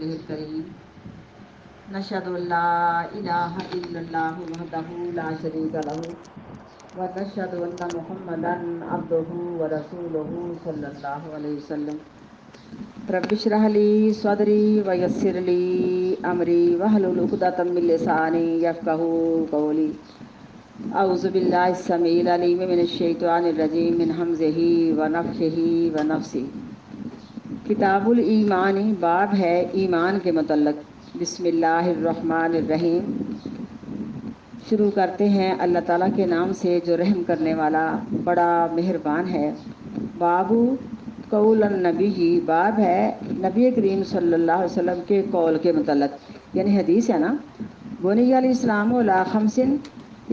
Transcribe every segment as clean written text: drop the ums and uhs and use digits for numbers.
رسوله الكريم نشهد أن لا إله إلا الله وحده لا شريك له ونشهد أن محمدا عبده ورسوله صلى الله عليه وسلم رب اشرح لي صدري ويسر لي أمري واحلل عقدة من لساني يفقهوا قولي اعوذ باللہ السمیع العلیم من الشیطان الرجیم من حمزہ ونفخہ ونفثہ۔ کتاب الایمان باب ہے ایمان کے متعلق۔ بسم اللہ الرحمن الرحیم۔ شروع کرتے ہیں اللہ تعالیٰ کے نام سے جو رحم کرنے والا بڑا مہربان ہے۔ باب قول النبی، باب ہے نبی کریم صلی اللہ علیہ وسلم کے قول کے متعلق، یعنی حدیث ہے نا۔ بنی الاسلام علی خمس،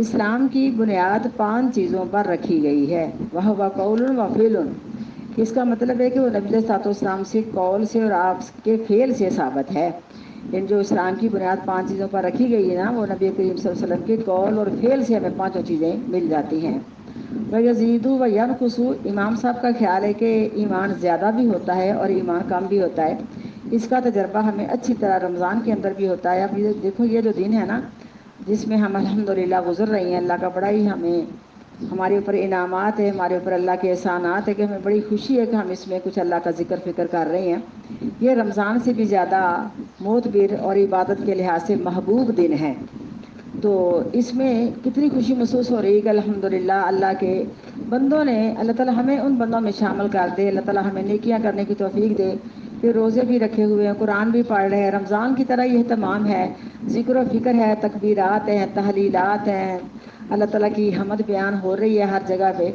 اسلام کی بنیاد 5 چیزوں پر رکھی گئی ہے۔ وہ قول و فعل، اس کا مطلب ہے کہ وہ نبی علیہ السلام سے قول سے اور آپ کے فعل سے ثابت ہے۔ ان جو اسلام کی بنیاد 5 چیزوں پر رکھی گئی ہے نا، وہ نبی کریم صلی اللہ علیہ وسلم کے قول اور فعل سے ہمیں 5 چیزیں مل جاتی ہیں۔ وَيَزِيدُ وَيَنْقُصُ، امام صاحب کا خیال ہے کہ ایمان زیادہ بھی ہوتا ہے اور ایمان کم بھی ہوتا ہے۔ اس کا تجربہ ہمیں اچھی طرح رمضان کے اندر بھی ہوتا ہے۔ اب یہ دیکھو، یہ جو دن ہے نا جس میں ہم الحمدللہ گزر رہی ہیں، اللہ کا بڑا ہی ہمارے اوپر انعامات ہے، ہمارے اوپر اللہ کے احسانات ہے کہ ہمیں بڑی خوشی ہے کہ ہم اس میں کچھ اللہ کا ذکر فکر کر رہے ہیں۔ یہ رمضان سے بھی زیادہ معتبر اور عبادت کے لحاظ سے محبوب دن ہے، تو اس میں کتنی خوشی محسوس ہو رہی ہے کہ الحمدللہ اللہ کے بندوں نے، اللہ تعالیٰ ہمیں ان بندوں میں شامل کر دے، اللہ تعالیٰ ہمیں نیکیاں کرنے کی توفیق دے۔ پھر روزے بھی رکھے ہوئے ہیں، قرآن بھی پڑھ رہے ہیں، رمضان کی طرح یہ تمام ہے، ذکر و فکر ہے، تکبیرات ہیں، تحلیلات ہیں، اللہ تعالیٰ کی حمد بیان ہو رہی ہے ہر جگہ پہ۔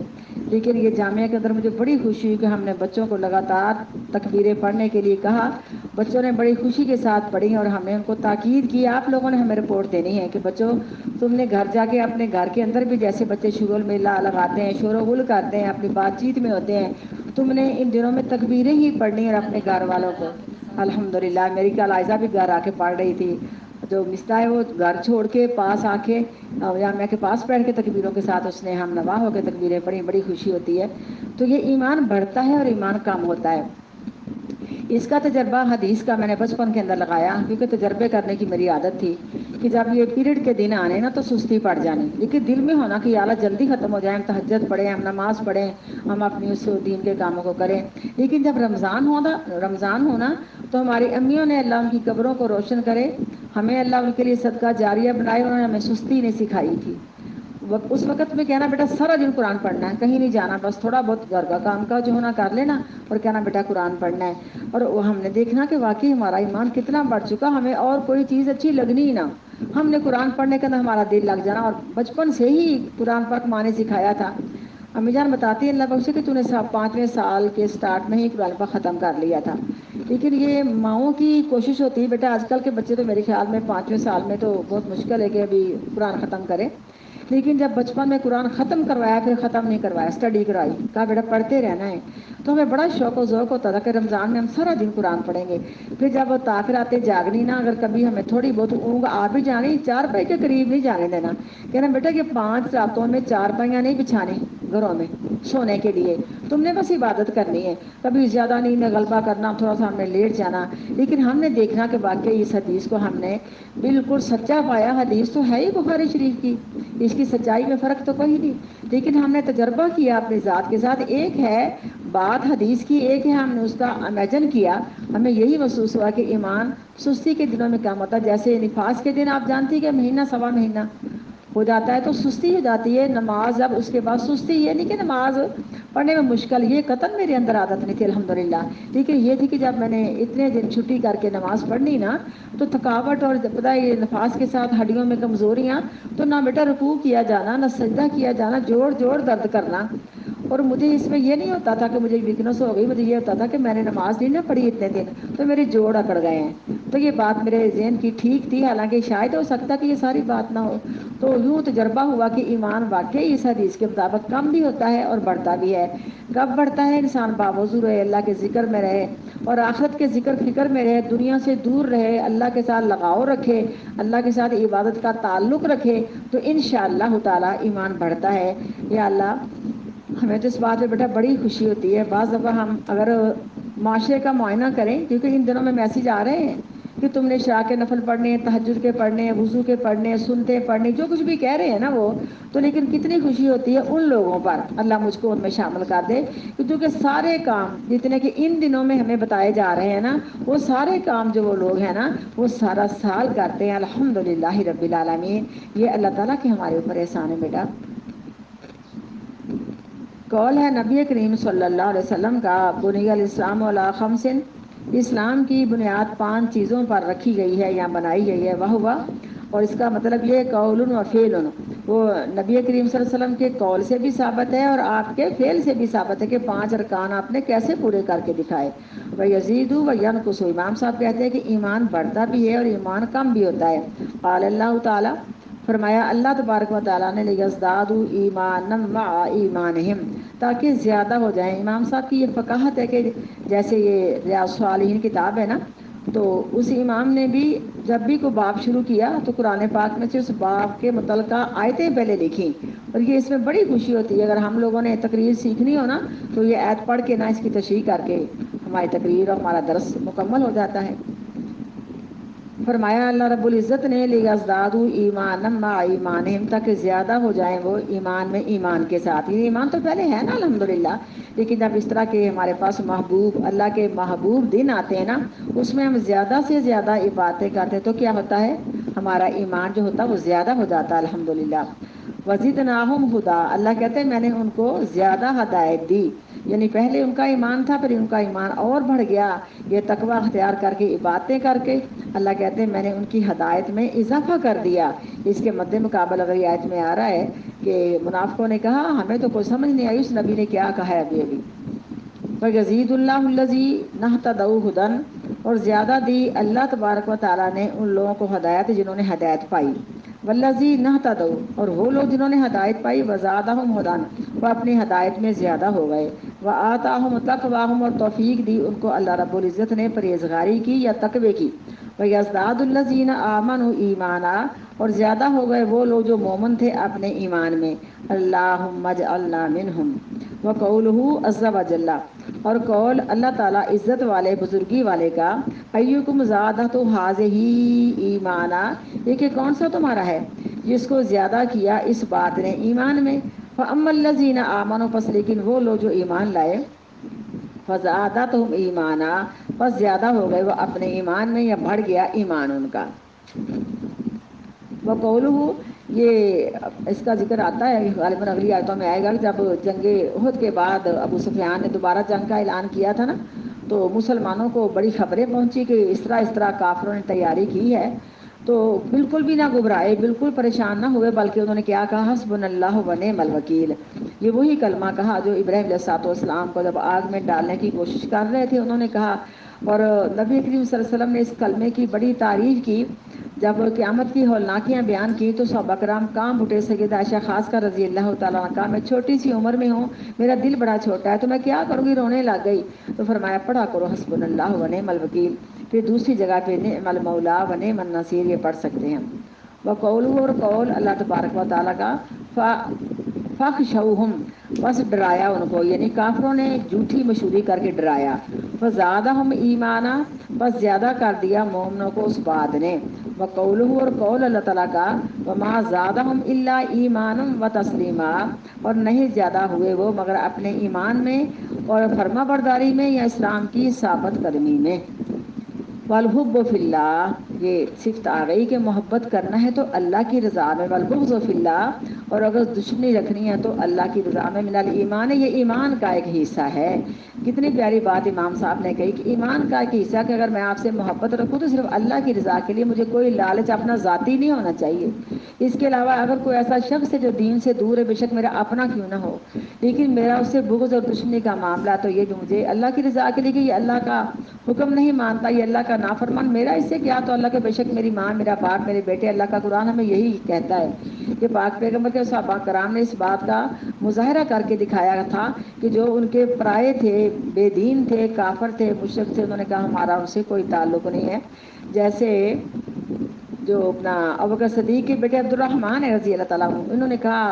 لیکن یہ جامعہ کے اندر مجھے بڑی خوشی ہوئی کہ ہم نے بچوں کو لگاتار تکبیریں پڑھنے کے لیے کہا، بچوں نے بڑی خوشی کے ساتھ پڑھی اور ہم نے ان کو تاکید کی۔ آپ لوگوں نے ہمیں رپورٹ دینی ہے کہ بچوں، تم نے گھر جا کے اپنے گھر کے اندر بھی جیسے بچے شغل میلہ لگاتے ہیں، شور و غل کرتے ہیں، اپنی بات چیت میں ہوتے ہیں، تم نے ان دنوں میں تکبیریں ہی پڑھنی اور اپنے گھر والوں کو۔ الحمدللہ میری کل عائزہ بھی گھر آ کے پڑھ رہی تھی، جو مستا ہے وہ گھر چھوڑ کے پاس آ کے جامعہ کے پاس بیٹھ کے تکبیروں کے ساتھ اس نے ہم نوا ہو کے تکبیریں پڑھی، بڑی خوشی ہوتی ہے۔ تو یہ ایمان بڑھتا ہے اور ایمان کم ہوتا ہے۔ اس کا تجربہ حدیث کا میں نے بچپن کے اندر لگایا، کیونکہ تجربے کرنے کی میری عادت تھی کہ جب یہ پیریڈ کے دن آنے نا تو سستی پڑ جانی، لیکن دل میں ہونا کہ یا اللہ جلدی ختم ہو جائے، ہم تہجد پڑھیں، ہم نماز پڑھیں، ہم اپنی اس دین کے کاموں کو کریں۔ لیکن جب رمضان ہونا تو ہماری امیوں نے اللہ ان کی قبروں کو روشن کرے، ہمیں اللہ ان کے لیے صدقہ جاریہ بنائے، انہوں نے ہمیں سستی نہیں سکھائی تھی۔ اس وقت میں کہنا بیٹا سارا دن قرآن پڑھنا ہے، کہیں نہیں جانا، بس تھوڑا بہت گھر کا کام کا جو ہونا کر لینا اور کہنا بیٹا قرآن پڑھنا ہے۔ اور وہ ہم نے دیکھنا کہ واقعی ہمارا ایمان کتنا بڑھ چکا، ہمیں اور کوئی چیز اچھی لگنی ہی نہ، ہم نے قرآن پڑھنے کے اندر ہمارا دل لگ جانا، اور بچپن سے ہی قرآن پاک ماں نے سکھایا تھا۔ امی جان بتاتی ہے اللہ بخشے کہ تو نے 5ویں سال کے سٹارٹ میں ہی قرآن پاک ختم کر لیا تھا۔ لیکن یہ ماؤں کی کوشش ہوتی ہے بیٹا، آج کل کے بچے تو میرے خیال میں 5ویں سال میں تو بہت مشکل ہے کہ ابھی قرآن ختم کریں، لیکن جب بچپن میں قرآن ختم کروایا پھر ختم نہیں کروایا، اسٹڈی کرائی، کہا بیٹا پڑھتے رہنا ہے، تو ہمیں بڑا شوق و ذوق ہوتا تھا کہ رمضان میں ہم سارا دن قرآن پڑھیں گے۔ پھر جب وہ تاخیر آتے جاگنی نا، اگر کبھی ہمیں تھوڑی بہت اونگ آ بھی جانی، 4 پائی کے قریب نہیں جانے دینا، کہنا بیٹا کہ 5 راتوں میں 4 پائیاں نہیں بچھانے گھروں میں سونے کے لیے، تم نے بس عبادت کرنی ہے، کبھی زیادہ نیند میں غلبہ کرنا، تھوڑا سا ہم نے لیٹ جانا۔ لیکن ہم نے دیکھنا کہ واقعی اس حدیث کو ہم نے بالکل سچا پایا، حدیث تو ہے ہی بخاری شریف کی، اس کی سچائی میں فرق تو کوئی نہیں، لیکن ہم نے تجربہ کیا اپنی ذات کے ساتھ، ایک ہے بات حدیث کی، ایک ہے ہم نے اس کا امیجن کیا، ہمیں یہی محسوس ہوا کہ ایمان سستی کے دنوں میں کام ہوتا ہے۔ جیسے نفاس کے دن آپ جانتی کہ مہینہ سوا مہینہ ہو جاتا ہے تو سستی ہو جاتی ہے، نماز اب اس کے بعد سستی، یہ نہیں کہ نماز پڑھنے میں مشکل، یہ قطعاً میرے اندر عادت نہیں تھی الحمدللہ، لیکن یہ تھی کہ جب میں نے اتنے دن چھٹی کر کے نماز پڑھنی نا تو تھکاوٹ اور پتہ ہے یہ نفاس کے ساتھ ہڈیوں میں کمزوریاں، تو نہ بیٹا رکوع کیا جانا، نہ سجدہ کیا جانا، جوڑ جوڑ درد کرنا۔ اور مجھے اس میں یہ نہیں ہوتا تھا کہ مجھے ویکنس ہو گئی، مجھے یہ ہوتا تھا کہ میں نے نماز نہیں نہ پڑھی اتنے دن تو میرے جوڑ اکڑ گئے ہیں۔ تو یہ بات میرے ذہن کی ٹھیک تھی، حالانکہ شاید ہو سکتا کہ یہ ساری بات نہ ہو۔ تو یوں تجربہ ہوا کہ ایمان واقعی اس حدیث کے مطابق کم بھی ہوتا ہے اور بڑھتا بھی ہے۔ کب بڑھتا ہے؟ انسان باوضو رہے، اللہ کے ذکر میں رہے اور آخرت کے ذکر فکر میں رہے، دنیا سے دور رہے، اللہ کے ساتھ لگاؤ رکھے، اللہ کے ساتھ عبادت کا تعلق رکھے، تو انشاءاللہ تعالی ایمان بڑھتا ہے۔ یا اللہ ہمیں تو اس بات میں بیٹا بڑی خوشی ہوتی ہے، بعض دفعہ ہم اگر معاشرے کا معائنہ کریں، کیونکہ ان دنوں میں میسیج آ رہے ہیں کہ تم نے عشاء کے نفل پڑھنے ہیں، تہجد کے پڑھنے ہیں، وضو کے پڑھنے ہیں، سنتے پڑھنے، جو کچھ بھی کہہ رہے ہیں نا وہ تو، لیکن کتنی خوشی ہوتی ہے ان لوگوں پر، اللہ مجھ کو ان میں شامل کر دے، کیونکہ سارے کام جتنے کہ ان دنوں میں ہمیں بتائے جا رہے ہیں نا، وہ سارے کام جو وہ لوگ ہیں نا وہ سارا سال کرتے ہیں، الحمدللہ رب العالمین۔ یہ اللہ تعالیٰ کے ہمارے اوپر احسان ہے بیٹا۔ قول ہے نبی کریم صلی اللہ علیہ وسلم کا، بنی الاسلام علی خمس، اسلام کی بنیاد 5 چیزوں پر رکھی گئی ہے یا بنائی گئی ہے، وہ اور اس کا مطلب یہ قول و فعل، وہ نبی کریم صلی اللہ علیہ وسلم کے قول سے بھی ثابت ہے اور آپ کے فعل سے بھی ثابت ہے کہ 5 ارکان آپ نے کیسے پورے کر کے دکھائے۔ وَيَزِيدُ وَيَنْقُصُ، امام صاحب کہتے ہیں کہ ایمان بڑھتا بھی ہے اور ایمان کم بھی ہوتا ہے۔ قال اللہ تعالیٰ، فرمایا اللہ تبارک و تعالیٰ نے، لِيَزْدَادُوا ایمانا مع ایمانہم، تاکہ زیادہ ہو جائیں۔ امام صاحب کی یہ فقاہت ہے کہ جیسے یہ ریاض الصالحین کتاب ہے نا، تو اس امام نے بھی جب بھی کوئی باب شروع کیا تو قرآن پاک میں سے اس باب کے متعلقہ آیتیں پہلے لکھیں، اور یہ اس میں بڑی خوشی ہوتی ہے۔ اگر ہم لوگوں نے تقریر سیکھنی ہو نا تو یہ آیت پڑھ کے نا اس کی تشریح کر کے ہماری تقریر اور ہمارا درس مکمل ہو جاتا ہے۔ فرمایا اللہ رب العزت نے، لِيَزْدَادُوا ایمانا مع ایمانہم، تاکہ زیادہ ہو جائیں وہ ایمان میں ایمان کے ساتھ۔ یہ ایمان تو پہلے ہے نا الحمدللہ، لیکن جب اس طرح کے ہمارے پاس محبوب، اللہ کے محبوب دن آتے ہیں نا، اس میں ہم زیادہ سے زیادہ عبادتیں کرتے ہیں تو کیا ہوتا ہے، ہمارا ایمان جو ہوتا ہے وہ زیادہ ہو جاتا ہے الحمدللہ۔ وَزِدْنَاهُمْ هُدًى، اللہ کہتے ہیں میں نے ان کو زیادہ ہدایت دی، یعنی پہلے ان کا ایمان تھا پھر ان کا ایمان اور بڑھ گیا، یہ تقوی اختیار کر کے عبادتیں کر کے، اللہ کہتے ہیں میں نے ان کی ہدایت میں اضافہ کر دیا۔ اس کے مد مقابل اگر یہ آیت میں آ رہا ہے کہ منافقوں نے کہا ہمیں تو کوئی سمجھ نہیں آئی اس نبی نے کیا کہا ہے ابھی۔ فَيَزِيدُ اللَّهُ الَّذِينَ اهْتَدَوْا هُدًى، اور زیادہ دی اللہ تبارک و تعالیٰ نے ان لوگوں کو ہدایت جنہوں نے ہدایت پائی۔ وَالَّذِينَ اهْتَدَوْا، اور وہ لوگ جنہوں نے ہدایت پائی، وَزَادَهُمْ هُدًى، وہ اپنی ہدایت میں زیادہ ہو گئے۔ وَآتَاهُمْ تَقْوَاهُمْ، اور توفیق دی ان کو اللہ رب العزت نے پرہیزگاری کی یا تقوی کی۔ وَيَزْدَادُ الَّذِينَ آمَنُوا ایمانا، اور زیادہ ہو گئے وہ لوگ جو مومن تھے اپنے ایمان میں۔ اللہم اجعلنا منہم۔ وقولہ عز وجل، اور قول اللہ تعالیٰ عزت والے بزرگی والے کا، ایکم زادہ ہذہ ایمانا، یہ کہ کون سا تمہارا ہے جس کو زیادہ کیا اس بات نے ایمان میں۔ فاما الذین آمنوا، پس لیکن وہ لوگ جو ایمان لائے، فزادتہم ایمانا، پس زیادہ ہو گئے وہ اپنے ایمان میں یا بڑھ گیا ایمان ان کا۔ وقولہ، یہ اس کا ذکر آتا ہے غالباً اگلی آیتوں میں آئے گا، جب جنگ احد کے بعد ابو سفیان نے دوبارہ جنگ کا اعلان کیا تھا نا، تو مسلمانوں کو بڑی خبریں پہنچی کہ اس طرح کافروں نے تیاری کی ہے، تو بالکل بھی نہ گھبرائے، بالکل پریشان نہ ہوئے، بلکہ انہوں نے کیا کہا، حسبنا اللہ و نعم الوکیل۔ یہ وہی کلمہ کہا جو ابراہیم علیہ السلام کو جب آگ میں ڈالنے کی کوشش کر رہے تھے انہوں نے کہا، اور نبی کریم صلی اللہ علیہ وسلم نے اس کلمے کی بڑی تعریف کی۔ جب قیامت کی ہولناکیاں بیان کی تو صحابہ کرام کام اٹھے، سیدہ عائشہ خاص کر رضی اللہ تعالیٰ عنہ کا، میں چھوٹی سی عمر میں ہوں، میرا دل بڑا چھوٹا ہے تو میں کیا کروں گی، رونے لگ گئی۔ تو فرمایا پڑھا کرو حسبنا اللہ و نعم الوکیل۔ پھر دوسری جگہ پہ نعم المولا و نعم النصیر، یہ پڑھ سکتے ہیں۔ وقولہ، اور قول اللہ تبارک و تعالیٰ کا، فَخْشَوْهُمْ، بس ڈرایا ان کو، یعنی کافروں نے جھوٹی مشہوری کر کے ڈرایا۔ فَزَادَهُمْ ایمانا، بس زیادہ کر دیا مومنوں کو اس بات نے۔ وقولہ، اور قول اللہ تعالیٰ کا، وَمَا زَادَهُمْ إِلَّا ایمانا وَتَسْلِیمًا، اور نہیں زیادہ ہوئے وہ مگر اپنے ایمان میں اور فرما برداری میں یا اسلام کی ثابت قدمی میں۔ والحب فی اللہ، یہ صفت آ گئی کہ محبت کرنا ہے تو اللہ کی رضا میں، والبغض فی اللہ، اور اگر دشمنی رکھنی ہے تو اللہ کی رضا میں، من الایمان، یہ ایمان کا ایک حصہ ہے۔ کتنی پیاری بات امام صاحب نے کہی کہ ایمان کا ایک حصہ، کہ اگر میں آپ سے محبت رکھوں تو صرف اللہ کی رضا کے لیے، مجھے کوئی لالچ اپنا ذاتی نہیں ہونا چاہیے۔ اس کے علاوہ اگر کوئی ایسا شخص ہے جو دین سے دور ہے، بے شک میرا اپنا کیوں نہ ہو، لیکن میرا اس سے بغض اور دشمنی کا معاملہ تو یہ جو مجھے اللہ کی رضا کے لیے، کہ یہ اللہ کا حکم نہیں مانتا، یہ اللہ کا نافرمان، میرا اس سے کیا، تو اللہ کے بے شک میری ماں، میرا باپ، میرے بیٹے، اللہ کا قرآن ہمیں یہی کہتا ہے کہ پاک پیغمبر کے صحابہ کرام نے اس بات کا مظاہرہ کر کے دکھایا تھا کہ جو ان کے پرائے تھے، بے دین تھے، کافر تھے، مشرک تھے، انہوں نے کہا ہمارا ان سے کوئی تعلق نہیں ہے۔ جیسے جو اپنا ابوبکر صدیق کے بیٹے عبد الرحمن ہے رضی اللہ تعالیٰ عنہ، انہوں نے کہا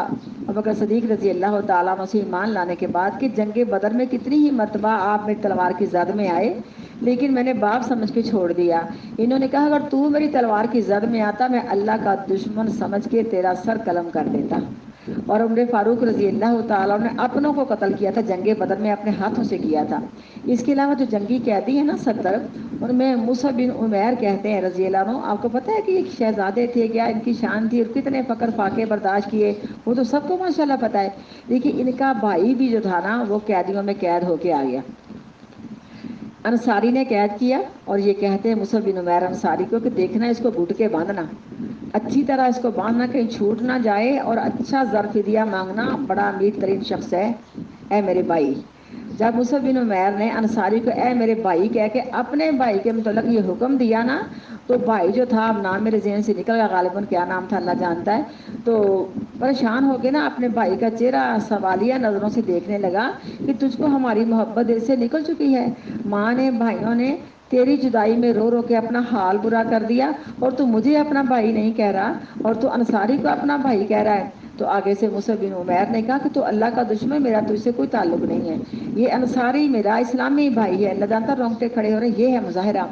ابوبکر صدیق رضی اللہ تعالیٰ عنہ سے ایمان لانے کے بعد کہ جنگ بدر میں کتنی ہی مرتبہ آپ میری تلوار کی زد میں آئے، لیکن میں نے باپ سمجھ کے چھوڑ دیا۔ انہوں نے کہا اگر تو میری تلوار کی زد میں آتا میں اللہ کا دشمن سمجھ کے تیرا سر قلم کر دیتا۔ اور عمر فاروق رضی اللہ تعالیٰ نے اپنوں کو قتل کیا تھا، جنگ بدر میں اپنے ہاتھوں سے کیا تھا۔ اس کے علاوہ جو جنگی قیدی ہیں نا 70، ان میں مصعب بن عمیر کہتے ہیں رضی اللہ عنہ، آپ کو پتہ ہے کہ یہ شہزادے تھے، کیا ان کی شان تھی اور کتنے فقر فاقے برداشت کیے، وہ تو سب کو ماشاءاللہ پتہ ہے۔ لیکن ان کا بھائی بھی جو تھا نا وہ قیدیوں میں قید ہو کے آ گیا۔ انصاری نے قید کیا اور یہ کہتے ہیں مصعب بن عمیر انصاری کو کہ دیکھنا اس کو گھٹ کے باندھنا، اچھی طرح اس کو باندھنا کہیں چھوٹ نہ جائے، اور اچھا ظرف دیہ مانگنا، بڑا امیر ترین شخص ہے اے میرے بھائی۔ جب مصعب بن عمیر نے انصاری کو اے میرے بھائی کہہ کے اپنے بھائی کے متعلق یہ حکم دیا نا، تو بھائی جو تھا، اب نام میرے ذہن سے نکل گیا غالباً، کیا نام تھا اللہ جانتا ہے، تو پریشان ہو کے نا اپنے بھائی کا چہرہ سوالیہ نظروں سے دیکھنے لگا کہ تجھ کو ہماری محبت دل سے نکل چکی ہے، ماں نے بھائیوں نے تیری جدائی میں رو رو کے اپنا حال برا کر دیا، اور تو مجھے اپنا بھائی نہیں کہہ رہا، اور تو انصاری کو اپنا بھائی کہہ رہا ہے۔ تو آگے سے مصعب بن عمیر نے کہا کہ تو اللہ کا دشمن، میرا تجھ سے کوئی تعلق نہیں ہے، یہ انصاری میرا اسلامی بھائی ہے، اللہ جانتا رونگٹے کھڑے ہو رہے ہیں، یہ ہے مظاہرہ۔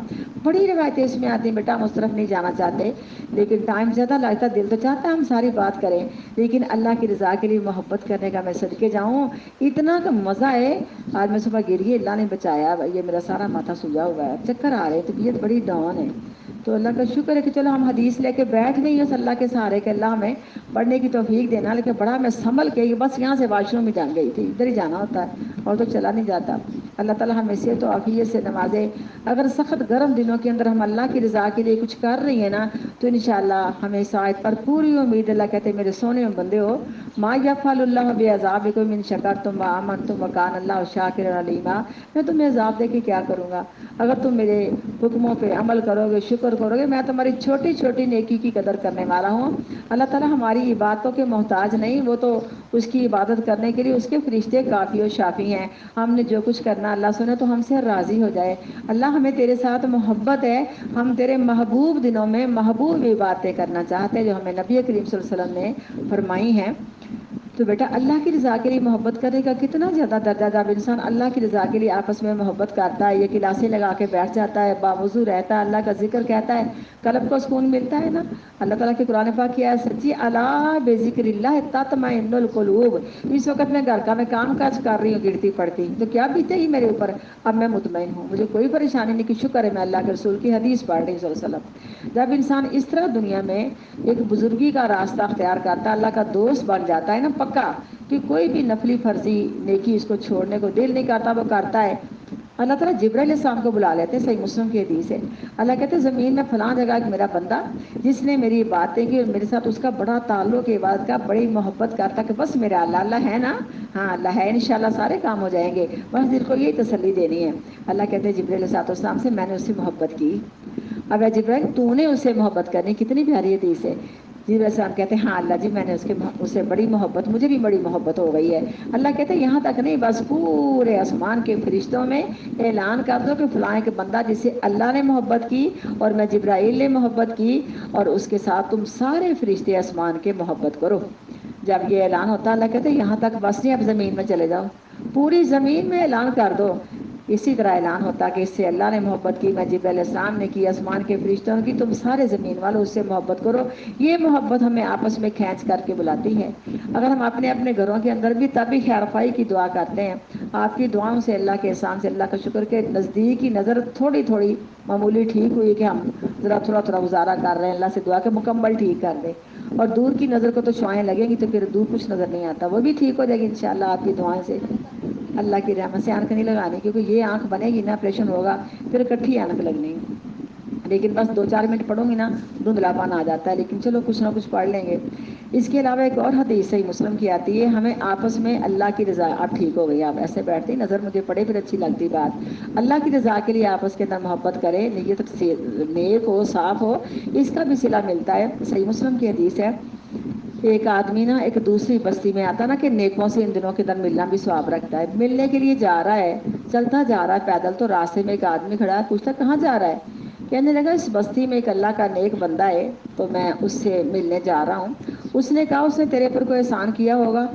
بڑی روایتیں اس میں آتی ہیں، بیٹا ہم اس طرف نہیں جانا چاہتے، لیکن ٹائم زیادہ لگتا، دل تو چاہتا ہے ہم ساری بات کریں، لیکن اللہ کی رضا کے لیے محبت کرنے کا میں صدقے جاؤں، اتنا کا مزہ ہے۔ آج میں صبح گری، اللہ نے بچایا، یہ میرا سارا ماتھا سوجا ہوا ہے، چکر آ رہے، طبیعت بڑی ڈاؤن ہے، تو اللہ کا شکر ہے کہ چلو ہم حدیث لے کے بیٹھ گئی ہیں اس اللہ کے سہارے کہ اللہ ہمیں پڑھنے کی توفیق دینا، لیکن بڑا میں سنبھل کے بس یہاں سے واش روم میں جان گئی تھی، ادھر ہی جانا ہوتا ہے اور تو چلا نہیں جاتا۔ اللہ تعالیٰ ہمیں صحت و عافیت سے نوازے۔ اگر سخت گرم دنوں کے اندر ہم اللہ کی رضا کے لیے کچھ کر رہی ہیں نا، تو انشاءاللہ ہمیں سائد پر پوری امید، اللہ کہتے ہیں میرے سونے بندے ہو، ما یفعل اللہ بعذابکم ان شکرتم وآمنتم وکان اللہ شاکرا علیما، میں تمہیں عذاب دے کے کیا کروں گا، اگر تم میرے حکموں پہ عمل کرو گے، شکر کرو گے، میں تمہاری چھوٹی چھوٹی نیکی کی قدر کرنے والا ہوں۔ اللہ تعالیٰ ہماری عبادتوں کے محتاج نہیں، وہ تو اس کی عبادت کرنے کے لیے اس کے فرشتے کافی و شافی ہیں، ہم نے جو کچھ کرنا اللہ سنے تو ہم سے راضی ہو جائے۔ اللہ ہمیں تیرے ساتھ محبت ہے، ہم تیرے محبوب دنوں میں محبوب عبادتیں کرنا چاہتے ہیں جو ہمیں نبی کریم صلی اللہ علیہ وسلم نے فرمائی ہیں۔ تو بیٹا اللہ کی رضا کے لیے محبت کرنے کا کتنا زیادہ درجہ، جب انسان اللہ کی رضا کے لیے آپس میں محبت کرتا ہے، یہ کلاسیں لگا کے بیٹھ جاتا ہے، باوضو رہتا ہے، اللہ کا ذکر کہتا ہے، قلب کو سکون ملتا ہے نا۔ اللہ تعالیٰ کے قرآن پاک کی آیت سچی، الا بذکر اللہ تطمئن القلوب، اس وقت میں گھر کا میں کام کاج کر رہی ہوں، گرتی پڑتی تو کیا بیتے ہی میرے اوپر، اب میں مطمئن ہوں، مجھے کوئی پریشانی نہیں، کہ شکر ہے میں اللہ کے رسول کی حدیث پڑھ رہی ہوں صلی اللہ علیہ وسلم۔ جب انسان اس طرح دنیا میں ایک بزرگی کا راستہ اختیار کرتا ہے، اللہ کا دوست بن جاتا ہے نا پکا، کہ کوئی بھی نفلی فرضی نیکی اس کو چھوڑنے کو دل نہیں کرتا، وہ کرتا ہے۔ اللہ تعالیٰ جبرائیل علیہ السلام کو بلا لیتے ہیں، صحیح مسلم کی حدیث ہے، اللہ کہتے ہیں زمین میں فلاں جگہ ایک میرا بندہ جس نے میری باتیں کی اور میرے ساتھ اس کا بڑا تعلق ہے، عبادت کا بڑی محبت کرتا کہ بس میرا اللہ اللہ ہے نا، ہاں اللہ ہے، انشاءاللہ سارے کام ہو جائیں گے، بس دل کو یہی تسلی دینی ہے۔ اللہ کہتے ہیں جبرائیل علیہ السلام سے میں نے اس سے محبت کی، اب اے جبرائیل تو نے اس سے محبت کرنی، کتنی پیاری حدیث ہے۔ جبرائیل علیہ السلام کہتے ہیں ہاں اللہ جی میں نے اس سے بڑی محبت، مجھے بھی بڑی محبت ہو گئی ہے۔ اللہ کہتے ہیں یہاں تک نہیں، بس پورے آسمان کے فرشتوں میں اعلان کر دو کہ فلاں ایک بندہ جس سے اللہ نے محبت کی اور میں جبرائیل نے محبت کی، اور اس کے ساتھ تم سارے فرشتے آسمان کے محبت کرو۔ جب یہ اعلان ہوتا ہے اللہ کہتے ہیں یہاں تک بس نہیں، اب زمین میں چلے جاؤ، پوری زمین میں اعلان کر دو۔ اسی طرح اعلان ہوتا کہ اس سے اللہ نے محبت کی، میں جبرائیل علیہ السلام نے کی، آسمان کے فرشتوں نے کی، تم سارے زمین والوں اس سے محبت کرو۔ یہ محبت ہمیں آپس میں کھینچ کر کے بلاتی ہے۔ اگر ہم اپنے اپنے گھروں کے اندر بھی تبھی خیر خواہی کی دعا کرتے ہیں، آپ کی دعاؤں سے اللہ کے احسان سے اللہ کا شکر کہ نزدیک کی نظر تھوڑی تھوڑی معمولی ٹھیک ہوئی کہ ہم ذرا تھوڑا تھوڑا گزارا کر رہے ہیں، اللہ سے دعا کہ مکمل ٹھیک کر دے، اور دور کی نظر کو تو شعائیں لگیں گی تو پھر دور کچھ نظر نہیں آتا، وہ بھی ٹھیک ہو جائے گی انشاءاللہ آپ کی دعائیں سے، اللہ کی رحمت سے۔ آنکھ نہیں لگانی کیونکہ یہ آنکھ بنے گی نا آپریشن ہوگا پھر اکٹھی آنکھ لگنی، لیکن بس 2-4 منٹ پڑھوں گی نا دھندلا پن آ جاتا ہے، لیکن چلو کچھ نہ کچھ پڑھ لیں گے۔ اس کے علاوہ ایک اور حدیث صحیح مسلم کی آتی ہے، ہمیں آپس میں اللہ کی رضا، آپ ٹھیک ہو گئی، آپ ایسے بیٹھتے نظر مجھے پڑے پھر اچھی لگتی بات، اللہ کی رضا کے لیے آپس کے اندر محبت کرے، نیت سے نیک ہو صاف ہو، اس کا بھی صلہ ملتا ہے۔ صحیح مسلم کی حدیث ہے، ایک آدمی نا ایک دوسری بستی میں آتا نا کہ نیکوں سے ان دنوں کے اندر ملنا بھی ثواب رکھتا ہے، ملنے کے لیے جا رہا ہے، چلتا جا رہا ہے پیدل، تو راستے میں ایک آدمی کھڑا ہے، پوچھتا کہاں جا رہا ہے، کہنے لگا اس بستی میں ایک اللہ کا نیک بندہ ہے تو میں اس سے ملنے جا رہا ہوں۔ اس نے کہا اس نے تیرے پر کوئی احسان کیا ہوگا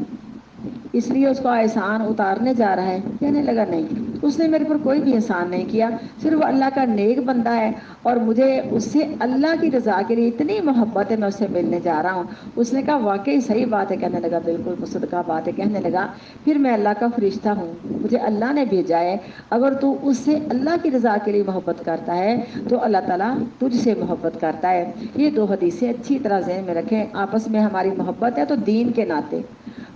اس لیے اس کو احسان اتارنے جا رہا ہے، کہنے لگا نہیں، اس نے میرے پر کوئی بھی احسان نہیں کیا، صرف وہ اللہ کا نیک بندہ ہے اور مجھے اس سے اللہ کی رضا کے لیے اتنی محبت ہے، میں اس سے ملنے جا رہا ہوں۔ اس نے کہا واقعی صحیح بات ہے، کہنے لگا بالکل مصدقہ بات ہے، کہنے لگا پھر میں اللہ کا فرشتہ ہوں، مجھے اللہ نے بھیجا ہے، اگر تو اس سے اللہ کی رضا کے لیے محبت کرتا ہے تو اللہ تعالیٰ تجھ سے محبت کرتا ہے۔ یہ دو حدیثیں اچھی طرح ذہن میں رکھیں، آپس میں ہماری محبت ہے تو دین کے ناطے،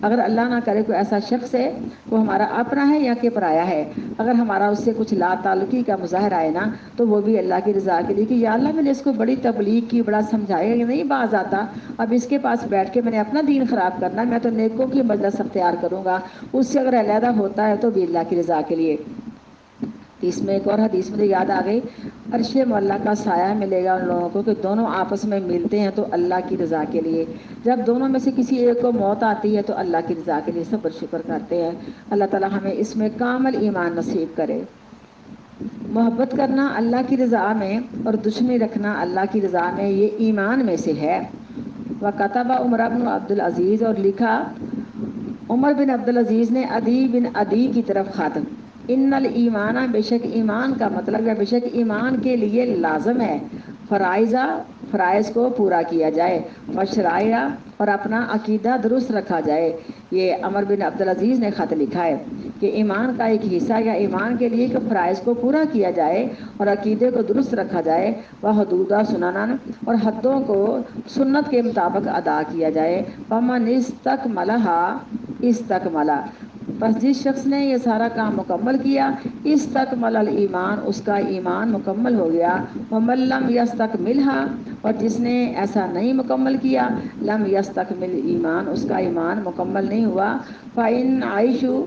اگر اللہ نہ کرے کوئی ایسا شخص ہے وہ ہمارا اپنا ہے یا کہ پرایا ہے، اگر ہمارا اس سے کچھ لا تعلقی کا مظاہرہ ہے نا تو وہ بھی اللہ کی رضا کے لیے کہ یا اللہ میں نے اس کو بڑی تبلیغ کی، بڑا سمجھایا، یہ نہیں باز آتا، اب اس کے پاس بیٹھ کے میں نے اپنا دین خراب کرنا، میں تو نیکوں کی مجلس اختیار کروں گا، اس سے اگر علیحدہ ہوتا ہے تو بھی اللہ کی رضا کے لیے۔ اس میں ایک اور حدیث مجھے یاد آ گئی، عرش معلیٰ کا سایہ ملے گا ان لوگوں کو کہ دونوں آپس میں ملتے ہیں تو اللہ کی رضا کے لیے، جب دونوں میں سے کسی ایک کو موت آتی ہے تو اللہ کی رضا کے لیے صبر شکر کرتے ہیں۔ اللہ تعالیٰ ہمیں اس میں کامل ایمان نصیب کرے۔ محبت کرنا اللہ کی رضا میں اور دشمنی رکھنا اللہ کی رضا میں، یہ ایمان میں سے ہے۔ وَكَتَبَ عمر بن عبدالعزیز، اور لکھا عمر بن عبدالعزیز نے عدی بن عدی کی طرف خط، ان الایمان، بے شک ایمان کا مطلب ہے بے شک ایمان کے لیے لازم ہے فرائض کو پورا کیا جائے، وشرائع، اور اپنا عقیدہ درست رکھا جائے۔ یہ عمر بن عبدالعزیز نے خط لکھا ہے کہ ایمان کا ایک حصہ یا ایمان کے لیے کہ فرائض کو پورا کیا جائے اور عقیدے کو درست رکھا جائے، وہ حدودہ سننن، اور حدوں کو سنت کے مطابق ادا کیا جائے، فمن استکملھا استکملہ، بس جس شخص نے یہ سارا کام مکمل کیا، استکمل الایمان، اس کا ایمان مکمل ہو گیا، ومن لم یستکملھا، اور جس نے ایسا نہیں مکمل کیا، لم یستکمل ایمان، اس کا ایمان مکمل نہیں ہوا، فإن عیشوا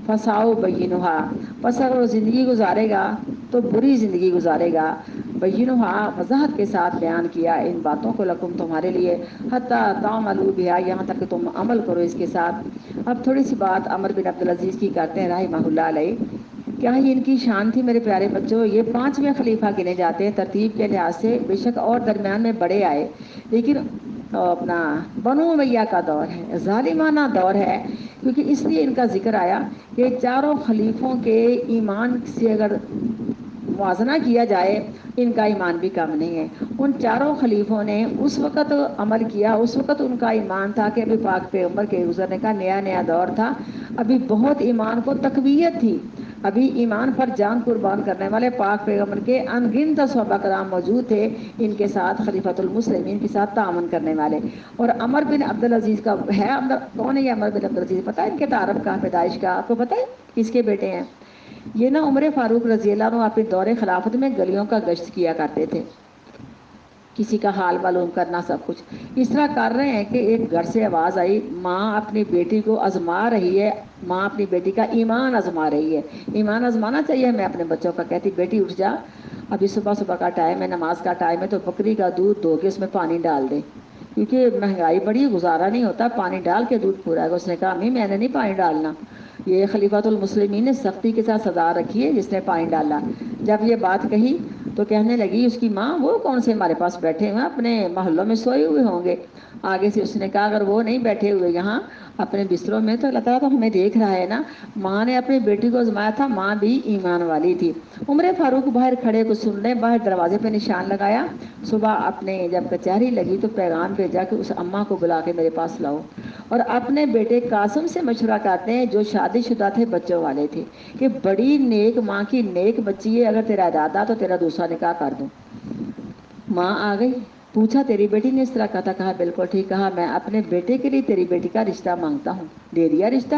فسعوا بینھا، پس اگر وہ زندگی گزارے گا تو بری زندگی گزارے گا، بینھا، وضاحت کے ساتھ بیان کیا ان باتوں کو، لکم، تمہارے لیے، حتی تعملوا بہا، یہاں تک کہ تم عمل کرو اس کے ساتھ۔ اب تھوڑی سی بات عمر بن عبدالعزیز کی کرتے ہیں رحمہ اللہ علیہ۔ کیا ہی ان کی شان تھی میرے پیارے بچوں، یہ 5ویں خلیفہ گنے جاتے ہیں ترتیب کے لحاظ سے، بے شک اور درمیان میں بڑے آئے، لیکن اپنا بنو امیہ کا دور ہے، ظالمانہ دور ہے، کیونکہ اس لیے ان کا ذکر آیا کہ چاروں خلیفوں کے ایمان سے اگر موازنہ کیا جائے ان کا ایمان بھی کم نہیں ہے۔ ان چاروں خلیفوں نے اس وقت عمل کیا، اس وقت ان کا ایمان تھا کہ ابھی پاک پیغمبر کے گزرنے کا نیا نیا دور تھا، ابھی بہت ایمان کو تقویت تھی، ابھی ایمان پر جان قربان کرنے والے پاک پیغمبر کے ان گنت صحابہ کرام موجود تھے، ان کے ساتھ خلیفۃ المسلمین کے ساتھ تعاون کرنے والے۔ اور عمر بن عبدالعزیز کا ہے، کون ہے یہ عمر بن عبدالعزیز؟ پتہ ہے ان کے تعارف کا، پیدائش کا آپ کو پتہ ہے کس کے بیٹے ہیں؟ یہ نا عمر فاروق رضی اللہ عنہ اپنے دور خلافت میں گلیوں کا گشت کیا کرتے تھے، کسی کا حال معلوم کرنا، سب کچھ اس طرح کر رہے ہیں کہ ایک گھر سے آواز آئی، ماں اپنی بیٹی کو آزما رہی ہے، ماں اپنی بیٹی کا ایمان آزما رہی ہے۔ ایمان آزمانا چاہیے، میں اپنے بچوں کا کہتی بیٹی اٹھ جا، ابھی صبح صبح کا ٹائم ہے، نماز کا ٹائم ہے، تو بکری کا دودھ دھو کے اس میں پانی ڈال دے، کیونکہ مہنگائی بڑی، گزارا نہیں ہوتا، پانی ڈال کے دودھ پورا ہے۔ اس نے کہا امی میں نے نہیں پانی ڈالنا، یہ خلیفۃ المسلمین نے سختی کے ساتھ سزا رکھی ہے جس نے پانی ڈالا۔ جب یہ بات کہی تو کہنے لگی اس کی ماں، وہ کون سے ہمارے پاس بیٹھے ہوئے، اپنے محلوں میں سوئے ہوئے ہوں گے۔ آگے سے اس نے کہا اگر وہ نہیں بیٹھے ہوئے یہاں اپنے بستروں میں تو اللہ تعالیٰ تو ہمیں دیکھ رہا ہے نا۔ ماں نے اپنی بیٹی کو آزمایا تھا، ماں بھی ایمان والی تھی۔ عمر فاروق باہر کھڑے کچھ سن رہے، باہر دروازے پہ نشان لگایا، صبح اپنے جب کچہری لگی تو پیغام بھیجا کہ اس اماں کو بلا کے میرے پاس لاؤ، اور اپنے بیٹے قاسم سے مشورہ کرتے ہیں جو شادی شدہ تھے، بچوں والے تھے، کہ بڑی نیک ماں کی نیک بچی ہے، اگر تیرا ارادہ تو تیرا دوسرا نکاح کر دوں۔ ماں آ گئی، پوچھا تیری بیٹی نے اس طرح کہا تھا؟ کہا بالکل ٹھیک، کہا میں اپنے بیٹے کے لیے تیری بیٹی کا رشتہ مانگتا ہوں۔ دے دیا رشتہ،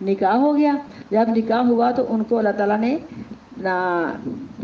نکاح ہو گیا۔ جب نکاح ہوا تو ان کو اللہ تعالیٰ نے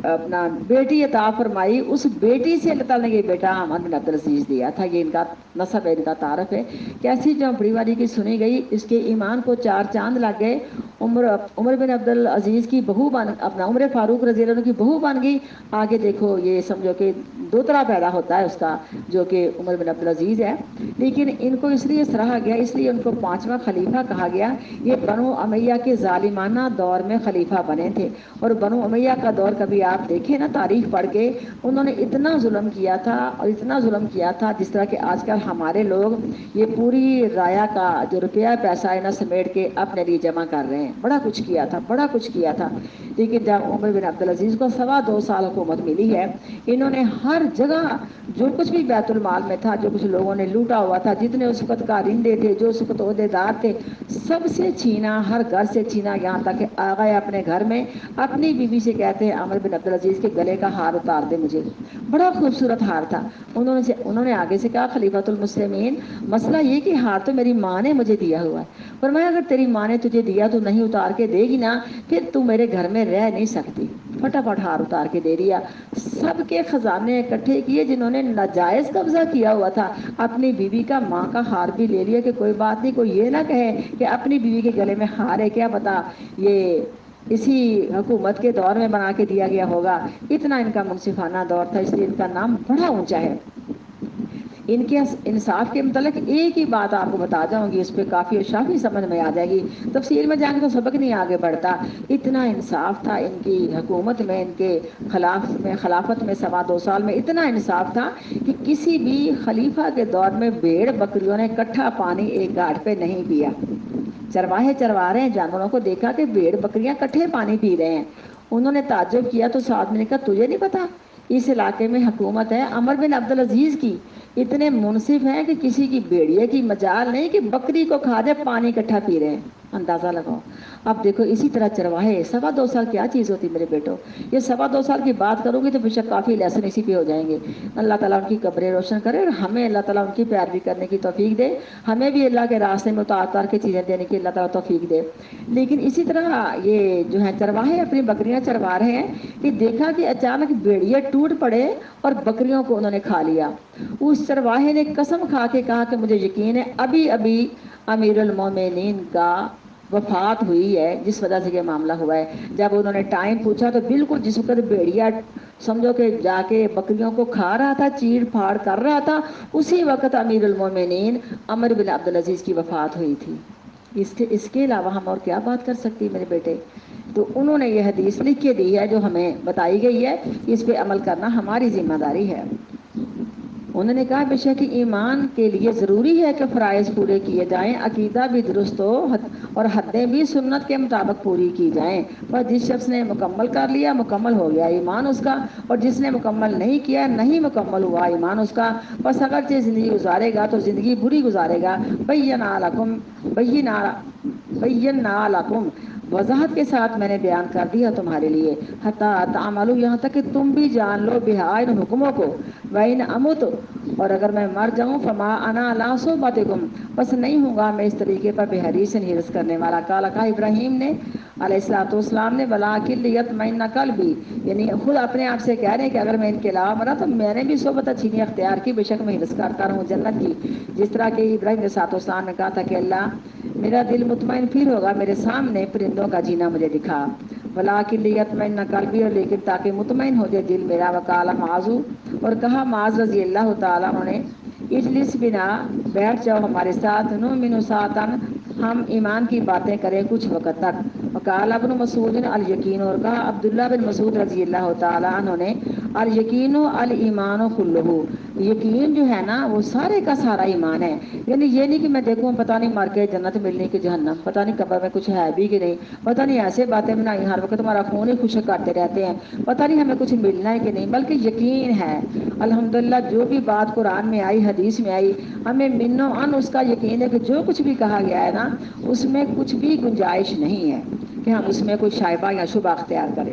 اپنا بیٹی عطا فرمائی، اس بیٹی سے اللہ تعالیٰ نے یہ بیٹا عمر بن عبدالعزیز دیا تھا، یہ ان کا نسب ہے، ان کا تعارف ہے۔ کیسی جو بڑی والی کی سنی گئی، اس کے ایمان کو 4 چاند لگ گئے۔ عمر بن عبدالعزیز کی بہو اپنا عمر فاروق رضی اللہ عنہ کی بہو بن گئی۔ آگے دیکھو، یہ سمجھو کہ دوترا پیدا ہوتا ہے اس کا، جو کہ عمر بن عبدالعزیز ہے، لیکن ان کو اس لیے سراہا گیا، اس لیے ان کو 5واں خلیفہ کہا گیا۔ یہ بنو امیہ کے ظالمانہ دور میں خلیفہ بنے تھے، اور بنو امیہ کا دور کبھی آپ دیکھیں نا تاریخ پڑھ کے، انہوں نے اتنا ظلم کیا تھا اور اتنا ظلم کیا تھا، جس طرح کہ آج کل ہمارے لوگ یہ پوری رایا کا جو روپیہ پیسہ ہے نا سمیٹ کے اپنے لیے جمع کر رہے ہیں۔ بڑا کچھ کیا تھا، بڑا کچھ کیا تھا، لیکن جب عمر بن عبدالعزیز کو 2.25 سال حکومت ملی ہے، انہوں نے ہر جگہ جو کچھ بھی بیت المال میں تھا، جو کچھ لوگوں نے لوٹا ہوا تھا، جتنے اس وقت کارندے تھے، جو اس وقت عہدیدار تھے، سب سے چھینا، ہر گھر سے چھینا، یہاں تک کہ آ گئے اپنے گھر میں اپنی بیوی سے کہتے ہیں عمر بن عبدالعزیز کے گلے کا ہار اتار دے مجھے۔ بڑا خوبصورت ہار تھا۔ انہوں نے آگے سے کہا خلیفۃ المسلمین، مسئلہ یہ کہ ہار تو میری ماں نے مجھے دیا ہوا ہے، فرمایا اگر تیری ماں نے تجھے دیا تو نہیں اتار کے دے گی نا، پھر تو میرے گھر میں رہ نہیں سکتی۔ فٹافٹ ہار اتار کے دے دیا۔ سب کے خزانے اکٹھے کیے، جنہوں نے ناجائز قبضہ کیا ہوا تھا، اپنی بیوی کا ماں کا ہار بھی لے لیا کہ کوئی بات نہیں، کوئی یہ نہ کہے کہ اپنی بیوی کے گلے میں ہار ہے، کیا پتا یہ اسی حکومت کے دور میں بنا کے دیا گیا ہوگا۔ اتنا ان کا منصفانہ دور تھا، اس لیے ان کا نام بڑا اونچا ہے۔ ان کے انصاف کے متعلق ایک ہی بات آپ کو بتا جاؤں گی، اس پہ کافی شافی سمجھ میں آ جائے گی، تفصیل میں جائیں گے تو سبق نہیں آگے بڑھتا۔ اتنا انصاف تھا ان کی حکومت میں، ان کے خلافت میں 2.25 سال میں اتنا انصاف تھا کہ کسی بھی خلیفہ کے دور میں بھیڑ بکریوں نے کٹھا پانی ایک گھاٹ پہ نہیں پیا۔ چرواہے چروا رہے ہیں، جانوروں کو دیکھا کہ بھیڑ بکریاں کٹھے پانی پی رہے ہیں۔ انہوں نے تعجب کیا تو ساتھ میں نے کہا تجھے نہیں پتا اس علاقے میں حکومت ہے عمر بن عبدالعزیز کی، اتنے منصف ہیں کہ کسی کی بھیڑیے کی مجال نہیں کہ بکری کو کھا دے، پانی اکٹھا پی رہے ہیں، اندازہ لگاؤ۔ اب دیکھو اسی طرح چرواہے 2.25 سال کیا چیز ہوتی میرے بیٹو، یہ 2.25 سال کی بات کروں گی تو بے شک کافی لیسن اسی پہ ہو جائیں گے۔ اللہ تعالیٰ ان کی قبریں روشن کرے اور ہمیں اللہ تعالیٰ ان کی پیروی کرنے کی توفیق دے، ہمیں بھی اللہ کے راستے میں اتار اتار کے چیزیں دینے کی اللہ تعالیٰ توفیق دے۔ لیکن اسی طرح یہ جو ہے چرواہے اپنی بکریاں چروا رہے ہیں کہ دیکھا کہ اچانک بھیڑیے ٹوٹ پڑے اور بکریوں کو انہوں نے کھا لیا۔ اس چرواہے نے قسم کھا کے کہا کہ مجھے یقین ہے ابھی ابھی امیر المومنین کا وفات ہوئی ہے، جس وجہ سے یہ معاملہ ہوا ہے۔ جب انہوں نے ٹائم پوچھا تو بالکل جس وقت بھیڑیا سمجھو کہ جا کے بکریوں کو کھا رہا تھا، چیڑ پھاڑ کر رہا تھا، اسی وقت امیر المومنین عمر بن عبدالعزیز کی وفات ہوئی تھی۔ اس کے علاوہ ہم اور کیا بات کر سکتی میرے بیٹے؟ تو انہوں نے یہ حدیث لکھ کے دی ہے جو ہمیں بتائی گئی ہے، اس پہ عمل کرنا ہماری ذمہ داری ہے۔ انہوں نے کہا بے شک ایمان کے لیے ضروری ہے کہ فرائض پورے کیے جائیں، عقیدہ بھی درست ہو اور حدیں بھی سنت کے مطابق پوری کی جائیں، پر جس شخص نے مکمل کر لیا مکمل ہو گیا ایمان اس کا، اور جس نے مکمل نہیں کیا نہیں مکمل ہوا ایمان اس کا، بس اگرچہ زندگی گزارے گا تو زندگی بری گزارے گا۔ بینا لکم وضاحت کے ساتھ میں نے بیان کر دیا تمہارے لیے، حتی تعملوا یہاں تک کہ تم بھی جان لو بہا ان حکموں کو، وَإِنْ أَمُتْ اور اگر میں مر جاؤں فما انا علی صحبتکم بس نہیں ہوں گا میں اس طریقے پر بے حریص حرص کرنے والا۔ کہا ابراہیم نے علیہ السلام نے ولاکن لیطمئن قلبی، یعنی خود اپنے آپ سے کہہ رہے ہیں کہ اگر میں ان کے علاوہ مرا تو میں نے بھی صحبت اچھی نہیں اختیار کی، بے شک میں حرص کرتا رہوں جنت کی، جس طرح کہ ابراہیم علیہ السلام نے کہا تھا کہ اللہ میرا دل مطمئن پھر ہوگا میرے سامنے پرندوں کا جینا مجھے دکھا، ولاکن لیطمئن قلبی اور لیکن تاکہ مطمئن ہو جائے دل میرا، وقال معاذ اور کہا معاذ رضی اللہ تعالیٰ نے اجلس بنا بیٹھ جاؤ ہمارے ساتھ، نؤمن ساعتاً ہم ایمان کی باتیں کریں کچھ وقت تک، وقال ابن مسعود الیقین اور کہا عبداللہ بن مسعود رضی اللہ تعالیٰ عنہ نے الیقین الایمان کلہ، یقین جو ہے نا وہ سارے کا سارا ایمان ہے، یعنی یہ نہیں کہ میں دیکھوں پتہ نہیں مر کے جنت ملنے کی جہنم، پتہ نہیں قبر میں کچھ ہے بھی کہ نہیں، پتہ نہیں ایسے باتیں بنائی ہر وقت ہمارا خون ہی خشک کرتے رہتے ہیں، پتہ نہیں ہمیں کچھ ملنا ہے کہ نہیں، بلکہ یقین ہے الحمدللہ جو بھی بات قرآن میں آئی حدیث میں آئی ہمیں منو ان اس کا یقین ہے کہ جو کچھ بھی کہا گیا ہے نا اس میں کچھ بھی گنجائش نہیں ہے کہ ہم اس میں کوئی شائبہ یا شبہ اختیار کریں،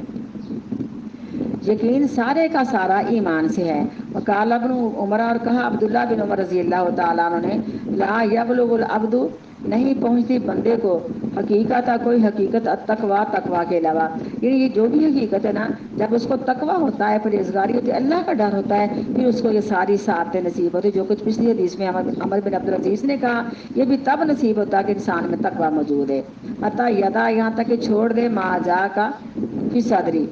یقین سارے کا سارا ایمان سے ہے۔ وقال ابن عمر اور کہا عبداللہ بن عمر رضی اللہ تعالیٰ عنہ نے لا یبلغ العبد نہیں پہنچتی بندے کو حقیقت کوئی حقیقت التقوی تقوی کے علاوہ، یعنی یہ جو بھی حقیقت ہے نا جب اس کو تقوی ہوتا ہے پرہیزگاری ہوتی ہے اللہ کا ڈر ہوتا ہے پھر اس کو یہ ساری سعادتیں نصیب ہوتی، جو کچھ پچھلی حدیث میں عمر بن عبدالعزیز نے کہا یہ بھی تب نصیب ہوتا ہے کہ انسان میں تقوی موجود ہے، حتی یدا یہاں تک کہ چھوڑ دے ما جا کا فی صدری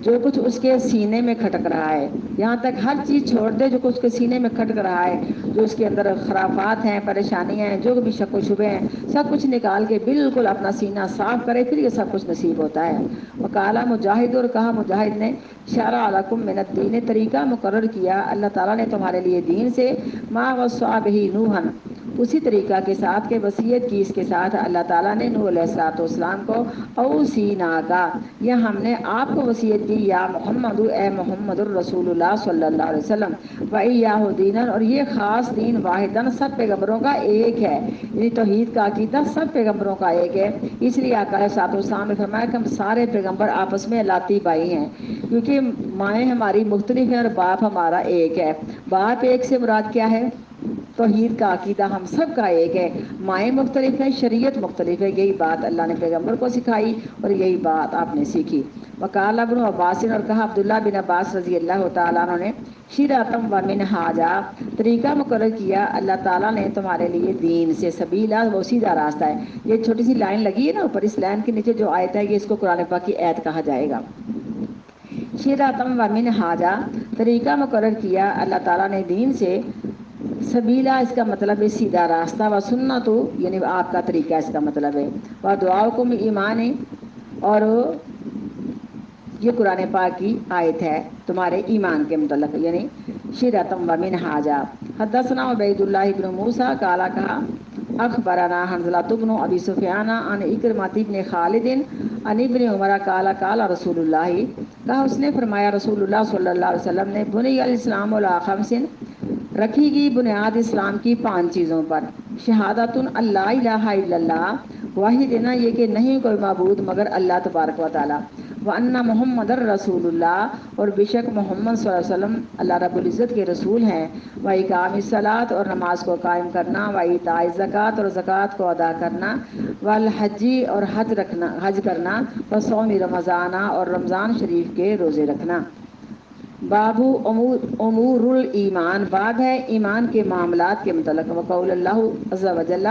جو کچھ اس کے سینے میں کھٹک رہا ہے، یہاں تک ہر چیز چھوڑ دے جو کچھ اس کے سینے میں کھٹک رہا ہے، جو اس کے اندر خرافات ہیں، پریشانیاں ہیں، جو بھی شک و شبے ہیں، سب کچھ نکال کے بالکل اپنا سینہ صاف کرے، پھر یہ سب کچھ نصیب ہوتا ہے۔ وقالا مجاہد، اور کہا مجاہد نے، شرع لکم من الدین، طریقہ مقرر کیا اللہ تعالیٰ نے تمہارے لیے دین سے، ما وصی بہ نوحا، اسی طریقہ کے ساتھ کہ وصیت کی اس کے ساتھ اللہ تعالیٰ نے نوح علیہ السلام کو، اوصینا کا، یا ہم نے آپ کو وصیت کی، یا محمد، اے محمد الرسول اللہ صلی اللہ علیہ وسلم، وَإِيَّاهُ دِينًا، اور یہ خاص دین، واحداً، سب پیغمبروں کا ایک ہے، یعنی توحید کا عقیدہ سب پیغمبروں کا ایک ہے۔ اس لیے آقا علیہ الصلوۃ والسلام نے فرمایا کہ ہم سارے پیغمبر آپس میں لاتی بھائی ہیں، کیونکہ مائیں ہماری مختلف ہیں اور باپ ہمارا ایک ہے۔ باپ ایک سے مراد کیا ہے؟ توحید کا عقیدہ ہم سب کا ایک ہے، مائیں مختلف ہیں، شریعت مختلف ہے، یہی بات اللہ نے پیغمبر کو سکھائی اور یہی بات آپ نے سیکھی۔ وقال ابن عباس، اور کہا عبداللہ بن عباس رضی اللہ تعالیٰ عنہ نے، شرعۃ ومنہاجا، طریقہ مقرر کیا اللہ تعالیٰ نے تمہارے لیے دین سے، سبیلا، وہ سیدھا راستہ ہے۔ یہ چھوٹی سی لائن لگی ہے نا اوپر، اس لائن کے نیچے جو آیت ہے یہ اس کو قرآن پاک کی آیت کہا جائے گا۔ شرعۃ ومنہاجا، طریقہ مقرر کیا اللہ تعالیٰ نے دین سے، سبیلا اس کا مطلب ہے سیدھا راستہ، و سنت یعنی آپ کا طریقہ اس کا مطلب ہے، و دعاؤکم ایمان، اور یہ قرآن پاک کی آیت ہے تمہارے ایمان کے متعلق، یعنی شرعۃ ومنہاجا۔ حدثنا عبید اللہ بن موسیٰ قال، کہا اخبرنا حنظلۃ بن ابی سفیان عن اکرمۃ بن خالد عن ابن عمر قال قال رسول اللہ، کہا اس نے فرمایا رسول اللہ صلی اللہ علیہ وسلم نے، بنی الاسلام علی خمس، رکھی گئی بنیاد اسلام کی 5 چیزوں پر، شہادت اللہ الہ الا اللہ، واحد دینا یہ کہ نہیں کوئی معبود مگر اللہ تبارک و تعالیٰ، وان محمد الرسول اللہ، اور بے شک محمد صلی اللہ علیہ وسلم اللہ رب العزت کے رسول ہیں، و اقام الصلاۃ، اور نماز کو قائم کرنا، و ایتاء الزکوٰۃ، اور زکوٰۃ کو ادا کرنا، والحج، اور حج کرنا، و صوم رمضان، اور رمضان شریف کے روزے رکھنا۔ بابو امور الایمان، باب ہے ایمان کے معاملات کے متعلق، وقول اللہ عز و جل،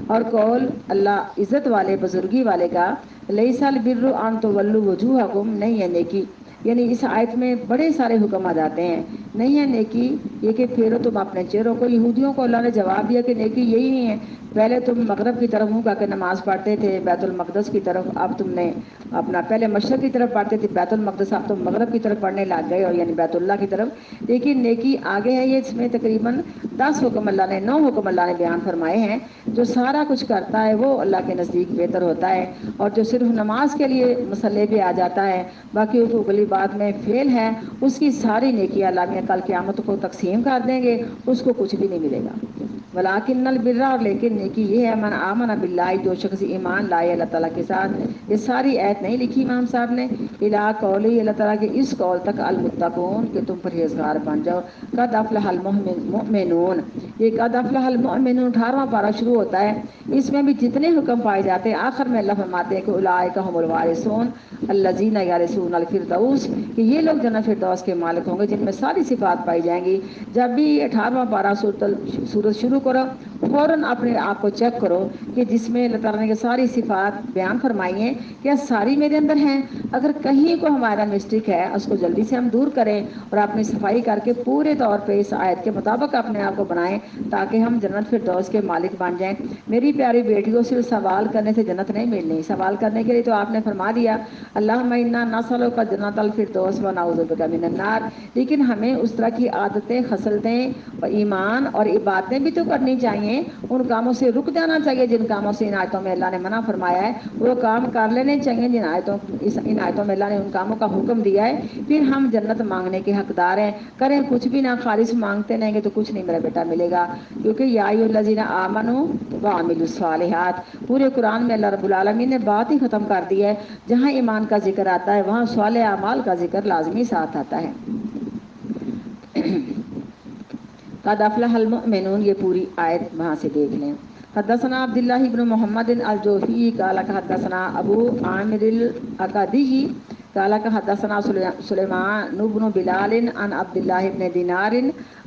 اور قول اللہ عزت والے بزرگی والے کا، لیس البر ان تولوا وجوہکم، نہیں ہے نیکی، یعنی اس آیت میں بڑے سارے حکم آ جاتے ہیں، نہیں ہے نیکی یہ کہ پھیرو تم اپنے چہروں کو۔ یہودیوں کو اللہ نے جواب دیا کہ نیکی یہی نہیں ہے، پہلے تم مغرب کی طرف منہ کر کے نماز پڑھتے تھے بیت المقدس کی طرف، اب تم نے اپنا پہلے مشرق کی طرف پڑھتے تھے بیت المقدس، اب تم مغرب کی طرف پڑھنے لگ گئے، اور یعنی بیت اللہ کی طرف، لیکن نیکی آگے ہے، یہ اس میں تقریباً 10 حکم اللہ نے، 9 حکم اللہ نے بیان فرمائے ہیں۔ جو سارا کچھ کرتا ہے وہ اللہ کے نزدیک بہتر ہوتا ہے، اور جو صرف نماز کے لیے مسئلے پہ آ جاتا ہے، باقی حقوق بات میں فیل ہے، اس کی ساری نیکیاں اللہ میں کل قیامت کو تقسیم کر دیں گے، اس کو کچھ بھی نہیں ملے گا۔ ولیکن البر، اور لیکن نیکی یہ ہے، من آمن باللہ، جو شخص ایمان لائے اللہ تعالیٰ کے ساتھ۔ یہ ساری آیت نہیں لکھی امام صاحب نے، الی قولی، اللہ تعالیٰ کے اس قول تک، المتقون، کہ تم پرہیزگار بن جاؤ، قد افلح المؤمنون، یہ قد افلح المؤمنون 18واں پارہ شروع ہوتا ہے، اس میں بھی جتنے حکم پائے جاتے ہیں آخر میں اللہ فرماتے ہیں کہ اولئک هم الوارثون الذین یرثون الفردوس، کہ یہ لوگ جنت فردوس کے مالک ہوں گے جن میں ساری صفات پائی جائیں گی۔ جب بھی 18واں پارہ سورت شروع کرو، فوراً اپنے آپ کو چیک کرو کہ جس میں اللہ تعالیٰ نے ساری صفات بیان فرمائی ہیں کیا ساری میرے اندر ہیں، اگر کہیں کو ہمارا مسٹیک ہے اس کو جلدی سے ہم دور کریں اور اپنی صفائی کر کے پورے طور پہ اس آیت کے مطابق اپنے آپ کو بنائیں تاکہ ہم جنت فردوس کے مالک بن جائیں۔ میری پیاری بیٹیوں، صرف سوال کرنے سے جنت نہیں ملنی، سوال کرنے کے لیے تو آپ نے فرما دیا اللہم انا نسألک جنت الفردوس و نعوذ بک من النار، لیکن ہمیں اس طرح کی عادتیں، خصلتیں و ایمان اور عبادتیں بھی تو کرنی چاہیے، ان کاموں سے رک جانا چاہیے جن کاموں سے ان آیتوں میں اللہ نے منع فرمایا ہے، وہ کام کر لینے چاہیے جن ان آیتوں میں اللہ نے ان کاموں کا حکم دیا ہے، پھر ہم جنت مانگنے کے حقدار ہیں۔ کریں کچھ بھی نہ، خالص مانگتے رہیں گے تو کچھ نہیں میرا بیٹا ملے گا، کیونکہ یا ایھا الذین آمنوا وعملوا الصالحات، پورے قرآن میں اللہ رب العالمین نے بات ہی ختم کر دی ہے، جہاں ایمان کا ذکر آتا ہے وہاں صالح اعمال کا ذکر لازمی ساتھ آتا ہے۔ قد افلح المؤمنون، یہ پوری آیت وہاں سے دیکھ لیں۔ حدثنا عبداللہ بن محمد الجوفی قال حدثنا ابو عامر الاکدی قال حدثنا سليمان بن بلال عن عبد الله بن دينار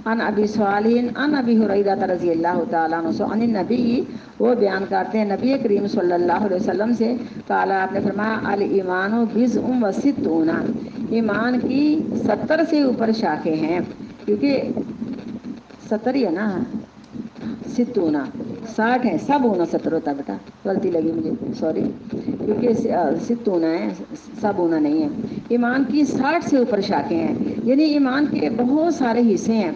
عن ابی صالح عن ابی ہریرہ رضی اللہ تعالیٰ عنہ عن النبی، وہ بیان کرتے ہیں نبی کریم صلی اللہ علیہ وسلم سے، قال آپ نے فرمایا الایمان بضع و ستون، ایمان کی 70 سے اوپر شاخیں ہیں، کیونکہ 70 ہی ہے نا، ستونا 60 ہیں، سب ہونا 70 ہوتا ہے، بیٹا غلطی لگی مجھے، سوری، کیونکہ ستونا ہے، سب ہونا نہیں ہے۔ ایمان کی 60 سے اوپر شاخیں ہیں، یعنی ایمان کے بہت سارے حصے ہیں،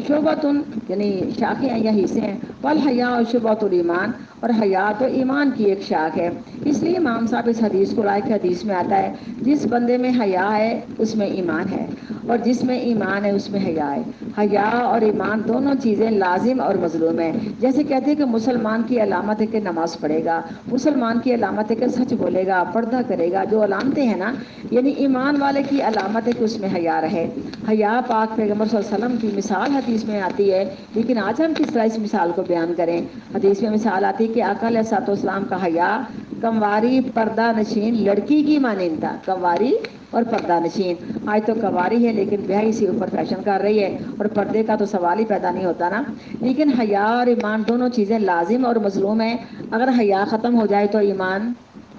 شعبۃ یعنی شاخیں ہیں یا حصے ہیں، والحیاء شعبۃ الایمان، اور حیا تو ایمان کی ایک شاخ ہے۔ اس لیے امام صاحب اس حدیث کو لائے کہ حدیث میں آتا ہے جس بندے میں حیا ہے اس میں ایمان ہے، اور جس میں ایمان ہے اس میں حیا ہے۔ حیا اور ایمان دونوں چیزیں لازم اور مظلوم ہیں۔ جیسے کہتے ہیں کہ مسلمان کی علامت ہے کہ نماز پڑھے گا، مسلمان کی علامت ہے کہ سچ بولے گا، پردہ کرے گا، جو علامتیں ہیں نا، یعنی ایمان والے کی علامت ہے کہ اس میں حیا رہے۔ حیا پاک پیغمبر صلی اللہ علیہ وسلم کی مثال حدیث میں آتی ہے، لیکن آج ہم کس طرح اس مثال کو بیان کریں۔ حدیث میں مثال آتی ہے کہ آقا علیہ الصلوۃ والسلام کا حیا کنواری پردہ نشین لڑکی کی مانند تھا، کنواری اور پردہ نشین۔ آج تو کنواری ہے لیکن بیاہی سے اوپر فیشن کر رہی ہے، اور پردے کا تو سوال ہی پیدا نہیں ہوتا نا۔ لیکن حیا اور ایمان دونوں چیزیں لازم اور مظلوم ہیں۔ اگر حیا ختم ہو جائے تو ایمان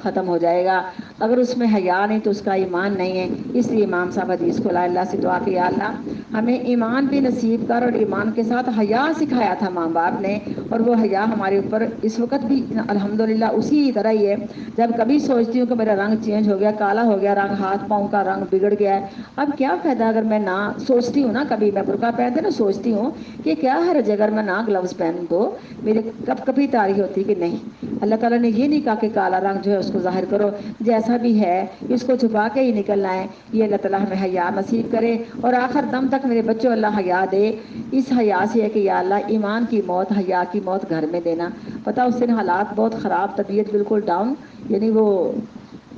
ختم ہو جائے گا، اگر اس میں حیا نہیں تو اس کا ایمان نہیں ہے۔ اس لیے امام صاحب حدیث کو لائے، اللہ سے دعا کہ یا اللہ ہمیں ایمان بھی نصیب کر، اور ایمان کے ساتھ حیا سکھایا تھا ماں باپ نے، اور وہ حیا ہمارے اوپر اس وقت بھی الحمدللہ اسی طرح ہی ہے۔ جب کبھی سوچتی ہوں کہ میرا رنگ چینج ہو گیا، کالا ہو گیا رنگ، ہاتھ پاؤں کا رنگ بگڑ گیا ہے، اب کیا فائدہ اگر میں نہ سوچتی ہوں نا، کبھی میں برقع پہنتے نا سوچتی ہوں کہ کیا حرج اگر میں نہ گلوز پہن دو، میرے کبھی تاریخ ہوتی کہ نہیں، اللہ تعالیٰ نے یہ نہیں کہا کہ کالا رنگ جو ہے اس کو ظاہر کرو، جیسا بھی ہے اس کو چھپا کے ہی نکلنا ہے۔ یہ اللہ تعالیٰ ہمیں حیا نصیب کرے، اور آخر دم تک میرے بچوں اللہ حیا دے۔ اس حیا سے ہے کہ یا اللہ ایمان کی موت، حیا کی موت گھر میں دینا۔ پتہ اس دن حالات بہت خراب، طبیعت بالکل ڈاؤن، یعنی وہ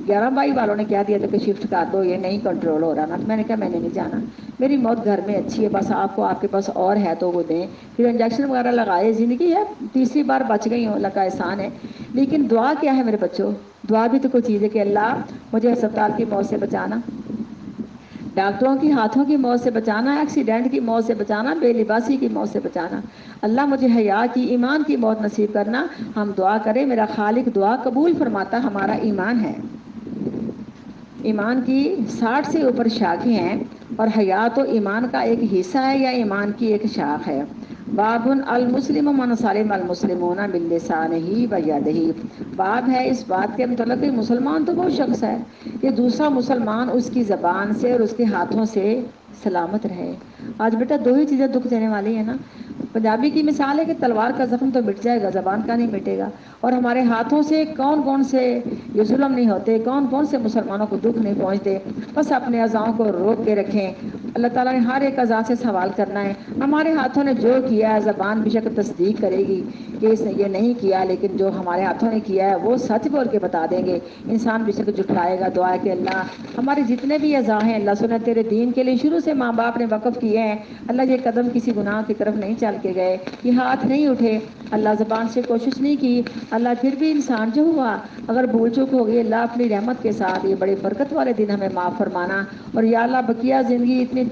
11 والوں نے کہہ دیا تھا کہ شفٹ کر دو، یہ نہیں کنٹرول ہو رہا نا، میں نے کہا میں نے نہیں جانا، میری موت گھر میں اچھی ہے، بس آپ کو آپ کے پاس اور ہے تو وہ دیں۔ پھر انجیکشن وغیرہ لگائے، زندگی ہے، تیسری بار بچ گئی ہوں، اللہ کا احسان ہے۔ لیکن دعا کیا ہے میرے بچوں؟ دعا بھی تو کوئی چیز ہے کہ اللہ مجھے ہسپتال کی موت سے بچانا، ڈاکٹروں کی ہاتھوں کی موت سے بچانا، ایکسیڈنٹ کی موت سے بچانا، بے لباسی کی موت سے بچانا۔ اللہ مجھے حیا کی، ایمان کی موت نصیب کرنا۔ ہم دعا کریں، میرا خالق دعا قبول فرماتا، ہمارا ایمان ہے۔ ایمان کی 60 سے اوپر شاخیں ہیں، اور حیا تو ایمان کا ایک حصہ ہے یا ایمان کی ایک شاخ ہے۔ باب المسلم من سلم المسلمون من لسانہ و یدہ، باب ہے اس بات کے متعلق کہ مسلمان تو وہ شخص ہے کہ دوسرا مسلمان اس کی زبان سے اور اس کے ہاتھوں سے سلامت رہے۔ آج بیٹا دو ہی چیزیں دکھ دینے والی ہیں نا، پنجابی کی مثال ہے کہ تلوار کا زخم تو مٹ جائے گا، زبان کا نہیں مٹے گا، اور ہمارے ہاتھوں سے کون کون سے یہ ظلم نہیں ہوتے، کون کون سے مسلمانوں کو دکھ نہیں پہنچتے۔ بس اپنے اعضاؤں کو روک کے رکھیں، اللہ تعالیٰ نے ہر ایک اعضاء سے سوال کرنا ہے۔ ہمارے ہاتھوں نے جو کیا ہے، زبان بے شک تصدیق کرے گی کہ اس نے یہ نہیں کیا، لیکن جو ہمارے ہاتھوں نے کیا ہے وہ سچ بول کے بتا دیں گے۔ انسان بے شک جھٹلائے گا۔ دعا ہے کہ اللہ ہمارے جتنے بھی اعضاء ہیں، اللہ سنے تیرے دین کے لیے شروع سے ماں باپ نے وقف کیے ہیں، اللہ یہ قدم کسی گناہ کی طرف نہیں چل کے گئے، یہ ہاتھ نہیں اٹھے، اللہ زبان سے کوشش نہیں کی، اللہ پھر بھی انسان جو ہوا اگر بھول چوک ہو گئی، اللہ اپنی رحمت کے ساتھ یہ بڑے برکت والے دن ہمیں معاف فرمانا، اور یا اللہ بقیہ زندگی اتنی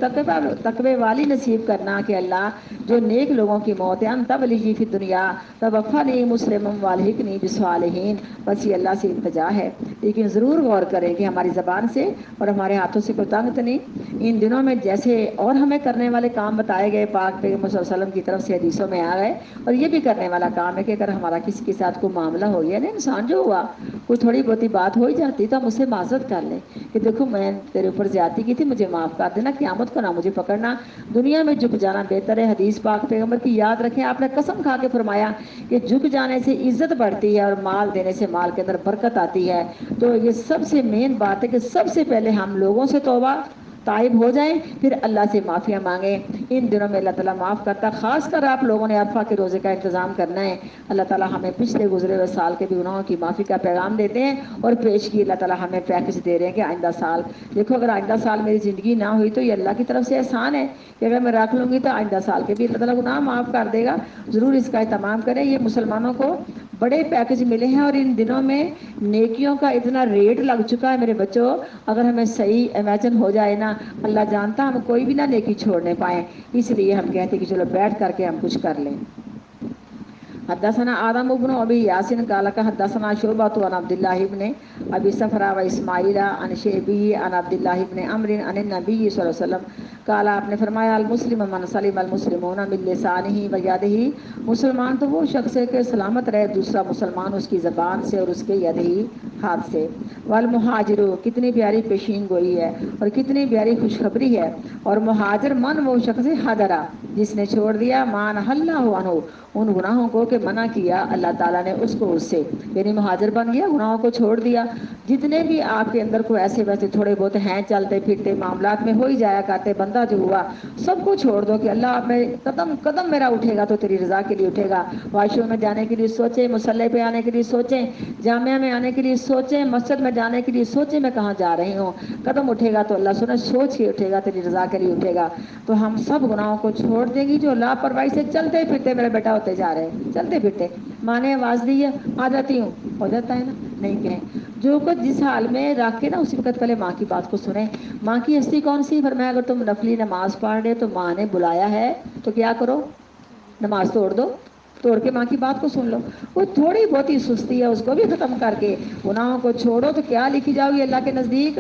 تقوی والی نصیب کرنا کہ اللہ جو نیک لوگوں کی موت ہے، انت ولی فی دنیا توفنی مسلما والحقنی بالصالحین، بس یہ اللہ سے التجا ہے۔ لیکن ضرور غور کریں کہ ہماری زبان سے اور ہمارے ہاتھوں سے کوئی تنگ تو نہیں۔ ان دنوں میں جیسے اور ہمیں کرنے والے کام بتائے گئے پاک پیغمبر صلی اللہ علیہ وسلم کی طرف سے حدیثوں میں آ گئے، اور یہ بھی کرنے والا کام ہے کہ اگر ہمارا کسی کے ساتھ کوئی معاملہ ہو گیا نا، انسان جو ہوا کوئی تھوڑی بہت بات ہو ہی جاتی تو ہم اس سے معذرت کر لیں کہ دیکھو میں تیرے اوپر زیادتی کی تھی، مجھے معاف کر دینا، قیامت کو نہ مجھے پکڑنا، دنیا میں جھک جانا بہتر ہے۔ حدیث پاک پیغمبر کی یاد رکھیں، آپ نے قسم کھا کے فرمایا کہ جھک جانے سے عزت بڑھتی ہے، اور مال دینے سے مال کے اندر برکت آتی ہے۔ تو یہ سب سے مین بات ہے کہ سب سے پہلے ہم لوگوں سے توبہ تائب ہو جائیں، پھر اللہ سے معافیاں مانگیں۔ ان دنوں میں اللہ تعالیٰ معاف کرتا، خاص کر آپ لوگوں نے عرفہ کے روزے کا انتظام کرنا ہے۔ اللہ تعالیٰ ہمیں پچھلے گزرے ہوئے سال کے بھی گناہوں کی معافی کا پیغام دیتے ہیں، اور پیش کی اللہ تعالیٰ ہمیں پیکج دے رہے ہیں کہ آئندہ سال دیکھو، اگر آئندہ سال میری زندگی نہ ہوئی تو یہ اللہ کی طرف سے احسان ہے کہ اگر میں رکھ لوں گی تو آئندہ سال کے بھی اللہ تعالیٰ گناہ معاف کر دے گا۔ ضرور اس کا اہتمام کریں۔ یہ مسلمانوں کو بڑے پیکج ملے ہیں، اور ان دنوں میں نیکیوں کا اتنا ریٹ لگ چکا ہے میرے بچوں، اگر ہمیں صحیح امیجن ہو جائے نا، اللہ جانتا ہم کوئی بھی نہ نیکی چھوڑنے پائیں، اس لیے ہم کہتے ہیں کہ چلو بیٹھ کر کے ہم کچھ کر لیں۔ حدثنا آدم بن ابی یاسین قال حدثنا شعبة عن عبد الله بن ابي صفرا و اسماعیل عن شعبی عن عبد الله بن عمرو عن النبی صلی اللہ علیہ وسلم قال، آپ نے فرمایا المسلم من سلم المسلمون من لسانه و یده، مسلمان تو وہ شخص ہے کہ سلامت رہے دوسرا مسلمان اس کی زبان سے اور اس کے ید ہی ہاتھ سے۔ والمہاجر، کتنی پیاری پیشین گوئی ہے اور کتنی پیاری خوشخبری ہے، اور مہاجر من وہ شخص حضرا جس نے چھوڑ دیا مان اللہ عنہ ان گناہوں کو کہ منع کیا اللہ تعالیٰ نے اس کو اس سے، یعنی مہاجر بن گیا، گناہوں کو چھوڑ دیا۔ جتنے بھی آپ کے اندر کوئی ایسے ویسے تھوڑے بہت ہیں چلتے پھرتے معاملات میں ہو ہی جایا کرتے، بندہ جو ہوا سب کو چھوڑ دو کہ اللہ آپ میں قدم قدم میرا اٹھے گا تو تیری رضا کے لیے اٹھے گا۔ واش روم میں جانے کے لیے سوچیں، مصلی پہ آنے کے لیے سوچیں، جامعہ میں آنے کے لیے سوچیں، مسجد میں جانے کے لیے سوچیں میں کہاں جا رہی ہوں، قدم اٹھے گا تو اللہ سنا سوچ کے اٹھے گا، تیری رضا کے لیے اٹھے گا۔ تو ہم سب گناہوں کو چھوڑ دیں گی جو لاپرواہی سے چلتے پھرتے میرا بیٹا ہوتے جا رہے ہیں، چلتے پھرتے، ماں نے آواز دی ہے آ جاتی ہوں، ہو جاتا ہے نا، نہیں کہیں جو کچھ جس حال میں رکھ کے نا اسی وقت پہلے ماں کی بات کو سنیں۔ ماں کی ہستی کون سی؟ فرمایا اگر تم نفلی نماز پڑھ رہے تو ماں نے بلایا ہے تو کیا کرو، نماز توڑ دو، توڑ کے ماں کی بات کو سن لو۔ وہ تھوڑی بہت ہی سستی ہے اس کو بھی ختم کر کے گناہوں کو چھوڑو تو کیا لکھی جاؤ گی اللہ کے نزدیک؟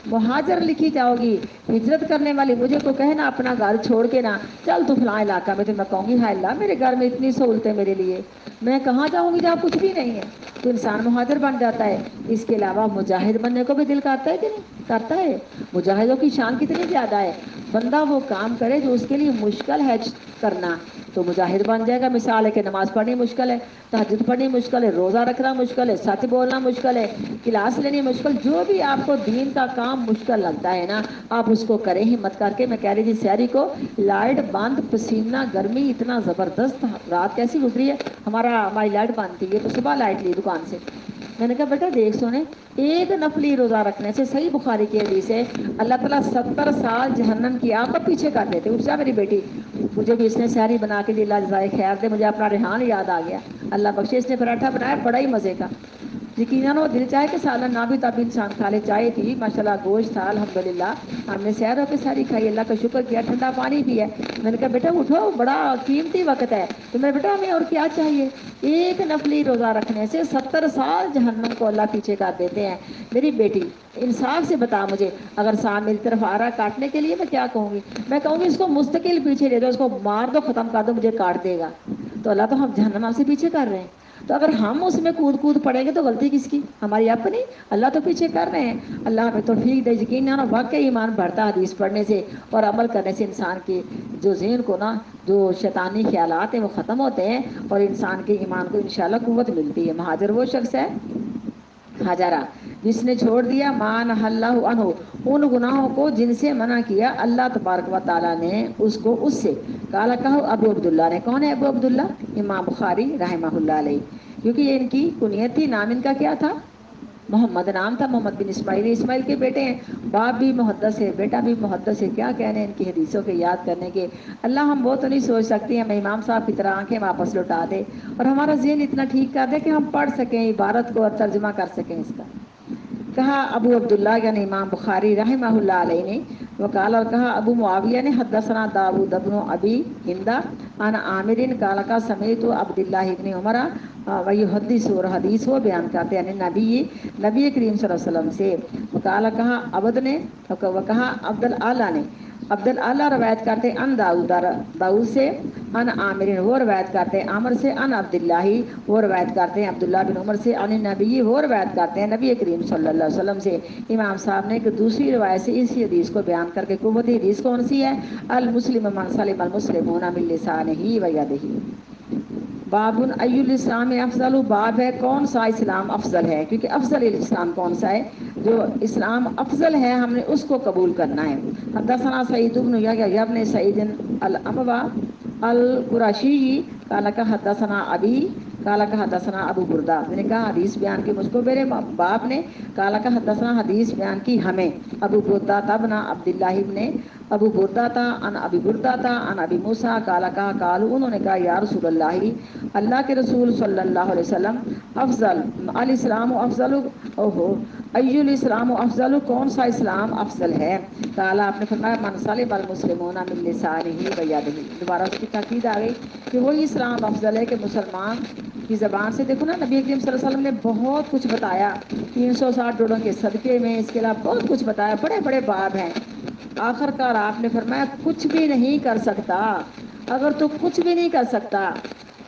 مہاجر لکھی جاؤ گی، ہجرت کرنے والی۔ مجھے تو کہنا اپنا گھر چھوڑ کے نا چل تو فلاں علاقہ میں، تو میں کہوں گی ہائے اللہ میرے گھر میں اتنی سہولتیں میرے لیے، میں کہاں جاؤں گی جہاں کچھ بھی نہیں ہے، تو انسان مہاجر بن جاتا ہے۔ اس کے علاوہ مجاہد بننے کو بھی دل کرتا ہے کہ نہیں کرتا ہے؟ مجاہدوں کی شان کتنی زیادہ ہے، بندہ وہ کام کرے جو اس کے لیے مشکل ہے کرنا تو مجاہد بن جائے گا۔ مثال ہے کہ نماز پڑھنی مشکل ہے، تہجد پڑھنی مشکل ہے، روزہ رکھنا مشکل ہے، سچ بولنا مشکل ہے، کلاس لینی مشکل، جو بھی آپ کو دین کا کام مشکل لگتا ہے نا آپ اس کو کریں ہمت کر کے۔ میں کہہ رہی تھی سیاری کو، لائٹ بند، پسینہ گرمی اتنا زبردست، رات کیسی گزری ہے، ہماری لائٹ بند تھی، یہ تو صبح لائٹ لی دکان سے۔ میں نے کہا بیٹا دیکھ سونے، ایک نفلی روزہ رکھنے سے، صحیح بخاری کی حدیث ہے، اللہ تعالیٰ 70 سال جہنم کی آگ کو پیچھے کر دیتے۔ اٹھ جا میری بیٹی، مجھے بھی اس نے سحری بنا کے دی، اللہ جزائے خیر دے، مجھے اپنا ریحان یاد آ گیا، اللہ بخشے، اس نے پراٹھا بنایا بڑا ہی مزے کا، یقیناً وہ دل چاہے کہ سالن نہ بھی تب انسان کھا لے، چائے تھی ماشاءاللہ، گوشت تھا الحمدللہ، ہم نے سحر ہو کے ساری کھائی، اللہ کا شکر کیا، ٹھنڈا پانی پیا۔ میں نے کہا بیٹا اٹھو، بڑا قیمتی وقت ہے، تو میرے بیٹا ہمیں اور کیا چاہیے، ایک نفلی روزہ رکھنے سے 70 سال جہنم کو اللہ پیچھے کر دیتے ہیں۔ میری بیٹی انصاف سے بتا مجھے، اگر سام میری طرف آ رہا کاٹنے کے لیے میں کیا کہوں گی؟ میں کہوں گی اس کو مستقل پیچھے دے دو، اس کو مار دو، ختم کر دو، مجھے کاٹ دے گا، تو اللہ تو ہم جہنم سے پیچھے کر رہے ہیں۔ تو اگر ہم اس میں کود کود پڑیں گے تو غلطی کس کی؟ ہماری اپنی، اللہ تو پیچھے کر رہے ہیں۔ اللہ ہمیں توفیق دے، یقین نا واقعی ایمان بڑھتا حدیث پڑھنے سے اور عمل کرنے سے، انسان کی جو ذہن کو نا جو شیطانی خیالات ہیں وہ ختم ہوتے ہیں اور انسان کے ایمان کو انشاءاللہ قوت ملتی ہے۔ مہاجر وہ شخص ہے ہجرا جس نے چھوڑ دیا مان اللہ عنہ ان گناہوں کو جن سے منع کیا اللہ تبارک و تعالیٰ نے اس کو اس سے۔ کالا کہو ابو عبداللہ نے، کون ہے ابو عبداللہ؟ امام بخاری رحمہ اللہ علیہ، کیونکہ یہ ان کی کنیت تھی، نام ان کا کیا تھا؟ محمد نام تھا، محمد بن اسماعیل، اسماعیل کے بیٹے ہیں، باپ بھی محدث ہے، بیٹا بھی محدث ہے، کیا کہنے ان کی حدیثوں کے یاد کرنے کے۔ اللہ ہم وہ تو نہیں سوچ سکتی، ہمیں امام صاحب کی طرح آنکھیں واپس لوٹا دے اور ہمارا ذہن اتنا ٹھیک کر دے کہ ہم پڑھ سکیں عبارت کو اور ترجمہ کر سکیں اس کا۔ کہا ابو عبداللہ یعنی امام بخاری رحمہ اللہ علیہ نے، وقال اور کہا ابو معاویہ نے حدثنا داؤد بن ابی ہندہ عن عامر قال کا سمیت عبداللہ ابن عمر ویحدث، اور حدیث وہ بیان کرتے ہیں نبی کریم صلی اللہ علیہ وسلم سے۔ وقال کہا عبد نے، وکہا عبد الاعلیٰ نے، عبد الاعلیٰ روایت کرتے ان داؤد سے، ان عامر وہ روایت کرتے ہیں عامر سے، ان عبداللہ وہ روایت کرتے ہیں عبداللہ بن عمر سے، ان نبی وہ روایت کرتے ہیں نبی کریم صلی اللہ علیہ وسلم سے۔ امام صاحب نے ایک دوسری روایت سے اسی حدیث کو بیان کر کے قوت حدیث کون سی ہے؟ المسلم من سلم المسلمون من لسانہ و یدہ۔ باب ای الاسلام افضل، باب ہے کون سا اسلام افضل ہے، کیونکہ افضل اسلام کون سا ہے، جو اسلام افضل ہے ہم نے اس کو قبول کرنا ہے۔ حدثنا سعید بن یحییٰ بن سعید الاموا القرشی قال حدثنا ابی قال حدثنا ابو بردہ، میں نے کہا حدیث بیان کی مجھ کو میرے باپ نے، قال حدثنا حدیث بیان کی ہمیں ابو بردہ ابن عبداللہ ابن ابو بردہ تھا ان ابی بردہ تھا ان ابی موسیٰ کالا کہا کالو انہوں نے کہا یا رسول اللہ کے رسول صلی اللہ علیہ وسلم افضل الاسلام افضل اوہو ای الاسلام افضل کون سا اسلام افضل ہے؟ کالا آپ نے فرمایا من سلم المسلمون من لسانہ و یدہ، دوبارہ اس کی تاکید آ گئی کہ وہی اسلام افضل ہے کہ مسلمان کی زبان سے، دیکھو نا نبی کریم صلی اللہ علیہ وسلم نے بہت کچھ بتایا 360 ڈوڑوں کے صدقے میں، اس کے علاوہ بہت کچھ بتایا، بڑے بڑے باب ہیں۔ آخر کار آپ نے فرمایا کچھ بھی نہیں کر سکتا، اگر تو کچھ بھی نہیں کر سکتا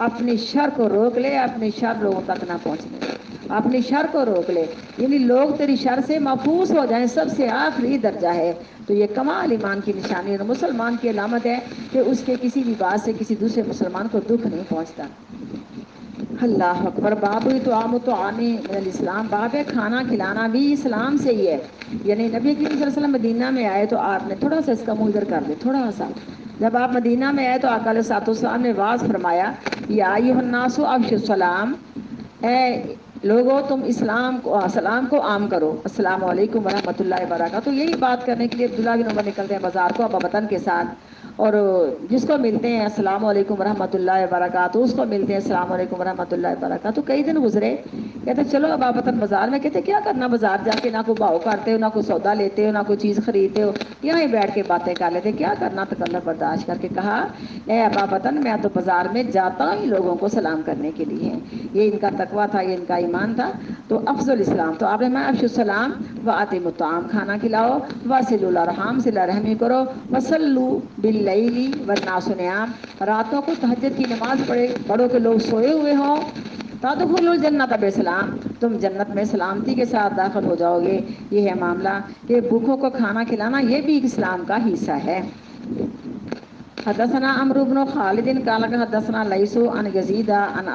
اپنی شر کو روک لے، اپنی شر لوگوں تک نہ پہنچنے دے، اپنی شر کو روک لے، یعنی لوگ تیری شر سے محفوظ ہو جائیں، سب سے آخری درجہ ہے۔ تو یہ کمال ایمان کی نشانی اور مسلمان کی علامت ہے کہ اس کے کسی بھی بات سے کسی دوسرے مسلمان کو دکھ نہیں پہنچتا۔ اللہ اکبر۔ باب طعام طعامی من الاسلام، باب ہے کھانا کھلانا بھی اسلام سے ہی ہے۔ یعنی نبی کریم صلی اللہ علیہ وسلم مدینہ میں آئے تو آپ نے تھوڑا سا اس کا منہ ادھر کر دے، تھوڑا سا، جب آپ مدینہ میں آئے تو آقا علیہ الصلوۃ والسلام نے واعظ فرمایا یا ایھا الناس افشوا السلام، اے لوگوں تم سلام کو عام کرو، السلام علیکم ورحمۃ اللہ وبرکاتہ۔ تو یہی بات کرنے کے لیے عبداللہ بن عمر نکلتے ہیں بازار کو ابا وطن کے ساتھ، اور جس کو ملتے ہیں السلام علیکم ورحمۃ اللہ وبرکاتہ، اس کو ملتے ہیں السلام علیکم ورحمۃ اللہ وبرکاتہ۔ تو کئی دن گزرے، کہتے چلو ابا وطن بازار میں، کہتے کیا کرنا بازار جا کے، نہ کوئی بھاؤ کرتے ہو، نہ کوئی سودا لیتے ہو، نہ کوئی چیز خریدتے ہو، یہاں ہی بیٹھ کے باتیں کر لیتے، کیا کرنا تکلف برداشت کر کے۔ کہا اے ابا وطن میں تو بازار میں جاتا ہی لوگوں کو سلام کرنے کے لیے، یہ ان کا تقویٰ تھا، یہ ان کا ایمان تھا۔ تو افضل اسلام، تو آپ نے میں افشوا السلام واتموا الطعام، کھانا کھلاؤ، واصلوا الارحام، صلہ رحمی کرو، وصلوا باللیل والناس نیام، راتوں کو تہجد کی نماز پڑھو کہ لوگ سوئے ہوئے ہوں، تدخلوا الجنۃ بسلام، تم جنت میں سلامتی کے ساتھ داخل ہو جاؤ گے۔ یہ ہے معاملہ کہ بھوکھوں کو کھانا کھلانا، یہ بھی اسلام کا حصہ ہے۔ حدثنا عمرو بن خالد قال حدثنا لیث عن یزید عن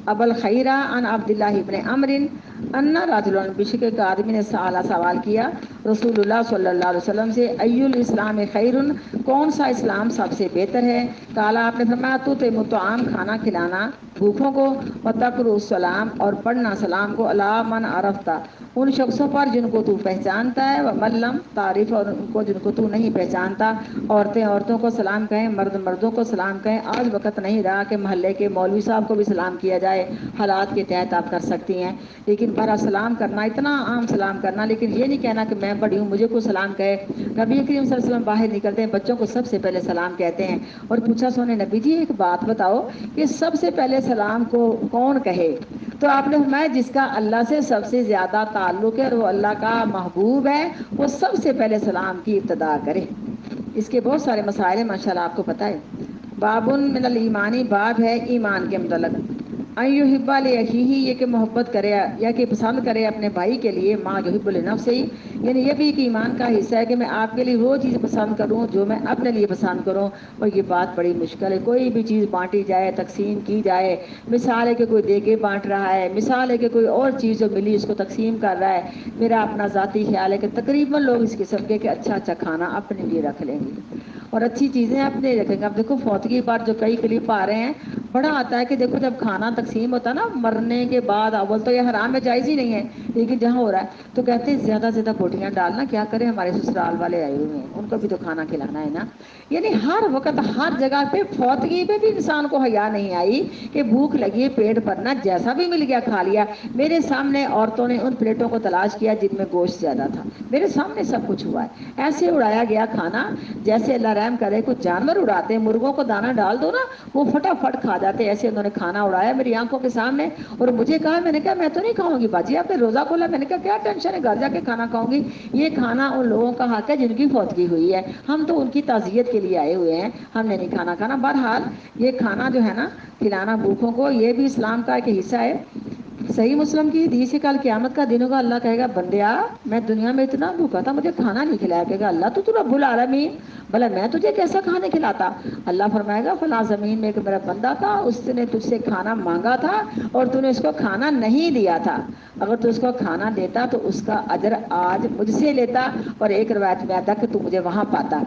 ابی الخیر عن عبد اللہ بن عمرو ان رجلا بشق آدمی نے سوال کیا رسول اللہ صلی اللہ علیہ وسلم سے ای الاسلام خیر، کون سا اسلام سب سے بہتر ہے؟ کالا آپ نے فرمایا تطعم الطعام، کھانا کھلانا بھوکھوں کو، وتقرؤ السلام، اور پڑھنا سلام کو، علی من عرفت، ان شخصوں پر جن کو تو پہچانتا ہے، ومن لم تعرف، اور ان کو جن کو تو نہیں پہچانتا۔ عورتیں عورتوں کو سلام کہیں، مرد مردوں کو سلام کہیں۔ آج وقت نہیں رہا کہ محلے کے مولوی صاحب کو بھی سلام کیا جائے، حالات کے تحت آپ کر سکتی ہیں، لیکن برا سلام کرنا، اتنا عام سلام کرنا، لیکن یہ نہیں کہنا کہ میں بڑی ہوں مجھے کو سلام کہے۔ نبی کریم صلی اللہ علیہ وسلم باہر نکلتے ہیں، بچوں کو سب سے پہلے سلام کہتے ہیں، اور پوچھا سونے نبی جی ایک بات بتاؤ کہ سب سے پہلے سلام کو کون کہے؟ تو آپ نے فرمایا جس کا اللہ سے سب سے زیادہ تعلق ہے اور وہ اللہ کا محبوب ہے، وہ سب سے پہلے سلام کی ابتدا کرے۔ اس کے بہت سارے مسائل ہیں ماشاءاللہ، آپ کو پتہ ہے۔ بابن من الایمانی، باب ہے ایمان کے متعلق، ان یحب لاخیہ، یہ کہ محبت کرے یا کہ پسند کرے اپنے بھائی کے لیے، ما یحب لنفسہ، یعنی یہ بھی ایک ایمان کا حصہ ہے کہ میں آپ کے لیے وہ چیز پسند کروں جو میں اپنے لیے پسند کروں۔ اور یہ بات بڑی مشکل ہے، کوئی بھی چیز بانٹی جائے، تقسیم کی جائے، مثال ہے کہ کوئی دے کے بانٹ رہا ہے، مثال ہے کہ کوئی اور چیز جو ملی اس کو تقسیم کر رہا ہے۔ میرا اپنا ذاتی خیال ہے کہ تقریباً لوگ اس قسم کے کہ اچھا اچھا کھانا اپنے لیے رکھ لیں گے اور اچھی چیزیں اپنے رکھیں گے۔ اب دیکھو فوتگی پر جو کئی کلپ آ رہے ہیں، بڑا آتا ہے کہ دیکھو جب کھانا تقسیم ہوتا ہے نا مرنے کے بعد، اول تو یہ حرام ہے، جائز ہی نہیں ہے، لیکن جہاں ہو رہا ہے تو کہتے ہیں زیادہ سے زیادہ بوٹیاں ڈالنا، کیا کریں ہمارے سسرال والے آئے ہوئے ہیں، ان کو بھی تو کھانا کھلانا ہے نا۔ یعنی ہر وقت ہر جگہ پہ فوتگی پہ بھی انسان کو حیا نہیں آئی کہ بھوک لگی ہے پیٹ بھرنا، جیسا بھی مل گیا کھا لیا۔ میرے سامنے عورتوں نے ان پلیٹوں کو تلاش کیا جن میں گوشت زیادہ تھا، میرے سامنے سب کچھ ہوا ہے، ایسے اڑایا گیا کھانا جیسے اللہ رحم کرے کچھ جانور اڑاتے ہیں، مرغوں کو دانا ڈال دو نا وہ فٹافٹ کھا جاتے ہیں، ایسے انہوں نے کھانا اڑایا میری آنکھوں کے سامنے۔ اور مجھے کہا، میں نے کہا میں تو نہیں کھاؤں گی باجی، آپ نے روزہ کھولا، میں نے کہا کیا ٹینشن ہے، گھر جا کے کھانا کھاؤں گی۔ یہ کھانا ان لوگوں کا حق ہے جن کی فوتگی ہوئی ہے، ہم تو ان کی تعزیت کے لیے آئے ہوئے ہیں، ہم نے نہیں کھانا کھانا۔ بہرحال یہ کھانا جو ہے نا کھلانا بھوکھوں کو، یہ بھی اسلام کا ایک حصہ ہے۔ صحیح مسلم کی حدیث ہے، کل قیامت کا دن ہوگا، اللہ کہے گا بندیا میں دنیا میں اتنا بھوکا تھا مجھے کھانا نہیں کھلایا، کہے گا اللہ تو رب العالمین، بھلا میں تجھے کیسا کھانے کھلاتا؟ اللہ فرمائے گا فلاں زمین میں ایک میرا بندہ تھا، اس نے تجھ سے کھانا مانگا تھا اور تو نے اس کو کھانا نہیں دیا تھا، اگر تو اس کو کھانا دیتا تو اس کا اجر آج مجھ سے لیتا، اور ایک روایت میں آتا کہ تو مجھے وہاں پاتا۔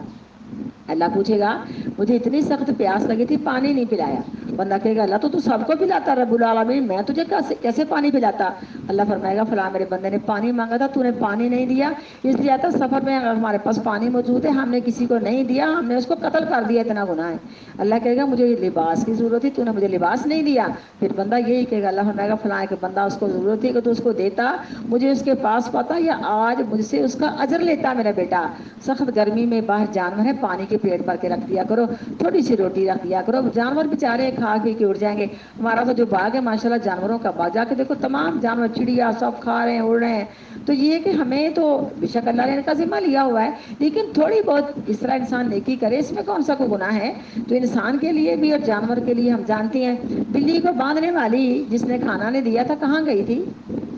اللہ پوچھے گا مجھے اتنی سخت پیاس لگی تھی پانی نہیں پلایا، بندہ کہے گا اللہ تو سب کو پلاتا رب العالمین، میں تجھے کیسے پانی پلاتا؟ اللہ فرمائے گا فلاں میرے بندے نے پانی مانگا تھا، تو نے پانی نہیں دیا، اس لیے آتا سفر میں اگر ہمارے پاس پانی موجود ہے، ہم نے کسی کو نہیں دیا، ہم نے اس کو قتل کر دیا، اتنا گناہ ہے۔ اللہ کہے گا مجھے لباس کی ضرورت تھی، تو نے مجھے لباس نہیں دیا، پھر بندہ یہی کہے گا، اللہ فرمائے گا فلاں کہ بندہ اس کو ضرورت تھی کہ تو اس کو دیتا، مجھے اس کے پاس پاتا، یا آج مجھ سے اس کا اجر لیتا میرا بیٹا۔ سخت گرمی میں باہر جانور ہے، پانی کے پیٹ بھر کے رکھ دیا کرو، تھوڑی سی روٹی رکھ دیا کرو، جانور بیچارے کھا پی کے اڑ جائیں گے۔ ہمارا تو جو باغ ہے ماشاءاللہ جانوروں کا باغ، جا کے دیکھو تمام جانور چڑیا سب کھا رہے ہیں، اڑ رہے ہیں۔ تو یہ ہے کہ ہمیں تو بے شک اللہ نے ان کا ذمہ لیا ہوا ہے، لیکن تھوڑی بہت اس طرح انسان نیکی کرے، اس میں کون سا کوئی گناہ ہے؟ تو انسان کے لیے بھی اور جانور کے لیے ہم جانتے ہیں، بلی کو باندھنے والی جس نے کھانا نہیں دیا تھا کہاں گئی تھی؟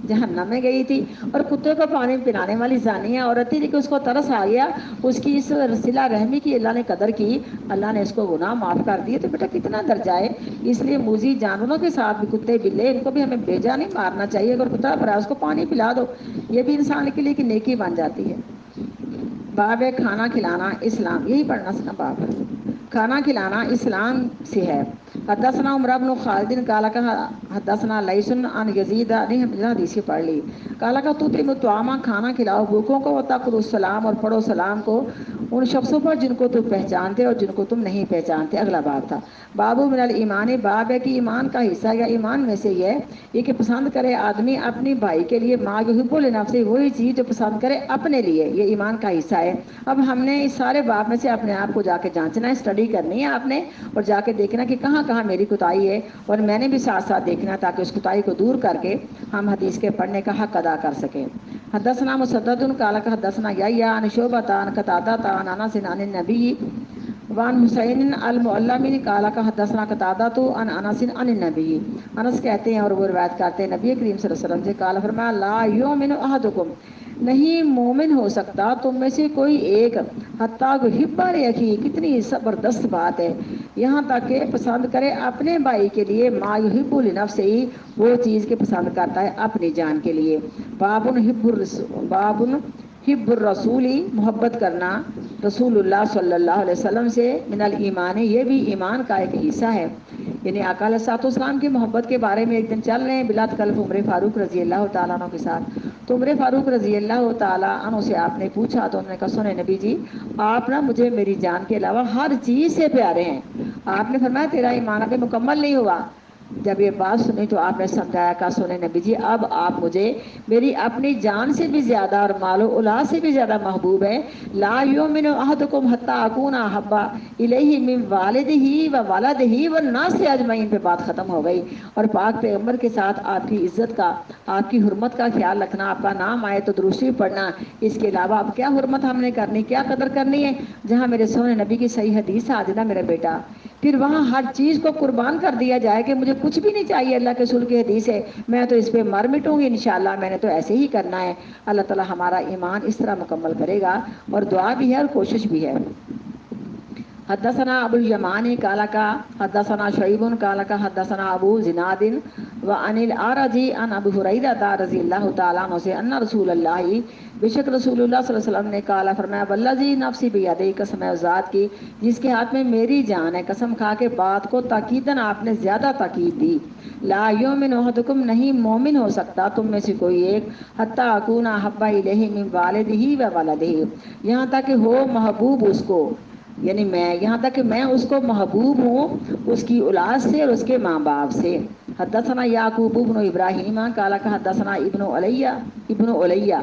جہنم میں گئی تھی۔ اور کتے کو پانی پلانے والی زانیہ عورت تھی، لیکن اس کو ترس آ گیا، اس کی اس صلہ رحمی کی اللہ نے قدر کی، اللہ نے اس کو گناہ معاف کر دیے۔ تو بیٹا کتنا درجہ ہے، اس لیے موذی جانوروں کے ساتھ بھی کتے بلے ان کو بھی ہمیں بیجا نہیں مارنا چاہیے، اگر کتا پڑا اس کو پانی پلا دو، یہ بھی انسان کے لیے کہ نیکی بن جاتی ہے۔ باب ہے کھانا کھلانا اسلام، یہی پڑھنا سنا باب ہے، کھانا کھلانا اسلام سے ہے۔ حدثنا عمر بن خالد قال حدثنا لیث عن یزید نے حدیث پڑھ لی، قال کا تطعم الطعام، کھانا کھلاؤ بھوکوں کو، وتقرؤ السلام، اور پڑھو سلام کو ان شخصوں پر جن کو تم پہچانتے اور جن کو تم نہیں پہچانتے۔ اگلا باب تھا باب من الایمان، باب ہے کہ ایمان کا حصہ یا ایمان میں سے یہ کہ پسند کرے آدمی اپنی بھائی کے لیے ما یحب لنفسہ، وہی چیز جو پسند کرے اپنے لیے، یہ ایمان کا حصہ ہے۔ اب ہم نے اس سارے باب میں سے اپنے آپ کو جا کے جانچنا ہے، اسٹڈی کرنی ہے آپ نے، اور جا کے دیکھنا کہ کہاں کہاں میری کوتاہی ہے، اور میں نے بھی ساتھ ساتھ دیکھنا ہے تاکہ اس کوتاہی کو دور کر کے ہم حدیث کے پڑھنے کا حق ادا کر سکیں۔ حدثنا مسدد قال حدثنا یحیی عن شعبۃ عن قتادہ عن انس عن النبی وعن حسین المعلم قال حدثنا قتادہ عن انس عن النبی، انس کہتے ہیں اور وہ روایت کرتے ہیں نبی کریم صلی اللہ علیہ وسلم سے، قال فرمایا لا یؤمن احدکم، نہیں مومن ہو سکتا تم میں سے کوئی ایک، حتیٰ یحب لاخیہ، کتنی زبردست بات ہے، یہاں تک کہ پسند کرے اپنے بھائی کے لیے ما یحب لنفسہ، وہ چیز کے پسند کرتا ہے اپنی جان کے لیے۔ باب حب الرسولی، محبت کرنا رسول اللہ صلی اللہ علیہ وسلم سے، من الایمان، یہ بھی ایمان کا ایک حصہ ہے۔ یعنی آقا علیہ الصلوۃ والسلام کی محبت کے بارے میں ایک دن چل رہے ہیں بلاد کلف عمر فاروق رضی اللہ تعالیٰ عنہ کے ساتھ، تو عمر فاروق رضی اللہ تعالیٰ عنہ سے آپ نے پوچھا، تو انہوں نے کہا سنیں نبی جی، آپ نا مجھے میری جان کے علاوہ ہر چیز سے پیارے ہیں۔ آپ نے فرمایا تیرا ایمان ابھی مکمل نہیں ہوا۔ جب یہ بات سنی تو آپ نے سمجھایا، کہا سنیں نبی جی، اب آپ مجھے میری اپنی جان سے بھی زیادہ اور مال و اولاد سے بھی زیادہ محبوب ہے۔ لا یؤمن احدکم حتی اکون احب الیہ من والدہ و ولدہ والناس اجمعین، پہ بات ختم ہو گئی۔ اور پاک پیغمبر کے ساتھ آپ کی عزت کا، آپ کی حرمت کا خیال رکھنا، آپ کا نام آئے تو درود شریف پڑھنا، اس کے علاوہ اب کیا حرمت ہم نے کرنی، کیا قدر کرنی ہے؟ جہاں میرے سونے نبی کی صحیح حدیث آ جائے نا میرا بیٹا، پھر وہاں ہر چیز کو قربان کر دیا جائے کہ مجھے کچھ بھی نہیں چاہیے، اللہ کے رسول کی حدیث ہے، میں تو اس پہ مر مٹوں گی انشاءاللہ، میں نے تو ایسے ہی کرنا ہے۔ اللہ تعالی ہمارا ایمان اس طرح مکمل کرے گا، اور دعا بھی ہے اور کوشش بھی ہے۔ حدثنا ابو الیمانی قال حدثنا شعیب قال حدثنا ابو زناد وعن الاعرج عن ابی ہریرہ رضی اللہ تعالیٰ عنہ سے ان رسول اللہ، بے شک رسول اللہ صلی اللہ علیہ وسلم نے قال فرمایا، والذی نفسی بیدہ، قسم ہے اس ذات کی جس کے ہاتھ میں میری جان ہے، قسم کھا کے بات کو تاکیداً آپ نے زیادہ تاکید دی، لا یؤمن احدکم، نہیں مومن ہو سکتا تم میں سے کوئی ایک، حتی اکون احب الیہ من والدہ و ولدہ، یہاں تک کہ ہو محبوب اس کو، یعنی میں، یہاں تک کہ میں اس کو محبوب ہوں اس کی اولاد سے اور اس کے ماں باپ سے۔ حدثنا یعقوب بن ابراہیم قال حدثنا ابن علیہ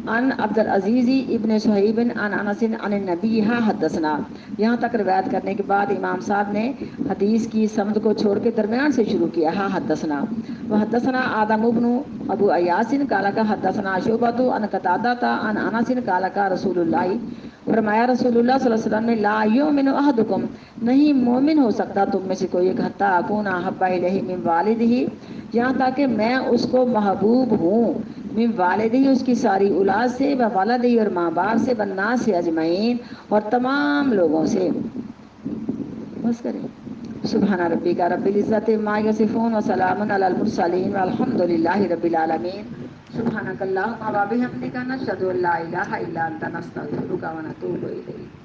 عن عبد العزیز ابن صہیب عن انس عن النبی حدثنا، یہاں تک روایت کرنے کے بعد امام صاحب نے حدیث کی سمت کو چھوڑ کے درمیان سے شروع کیا، حدثنا وحدثنا آدم بن ابو ایاس قال حدثنا شعبۃ عن قتادہ عن انس قال رسول اللہ، فرمایا رسول اللہ صلی اللہ علیہ وسلم نے، لا یؤمن احدکم، نہیں مومن ہو سکتا تم میں سے کوئی ایک، حتی اکون احب الیہ من والدہ، یہاں تک کہ میں اس کو محبوب ہوں، من والدہ، اس کی ساری اولاد سے، و ولدہ، اور ماں باپ سے، والناس اجمعین، اور تمام لوگوں سے۔ بس کریں، سبحان ربک رب العزت عما یصفون وسلام علی المرسلین والحمد للہ رب العالمین۔ سبحانک اللہم و بحمدک، نشہد ان لا الہ الا انت، نستغفرک و نتوب الیک۔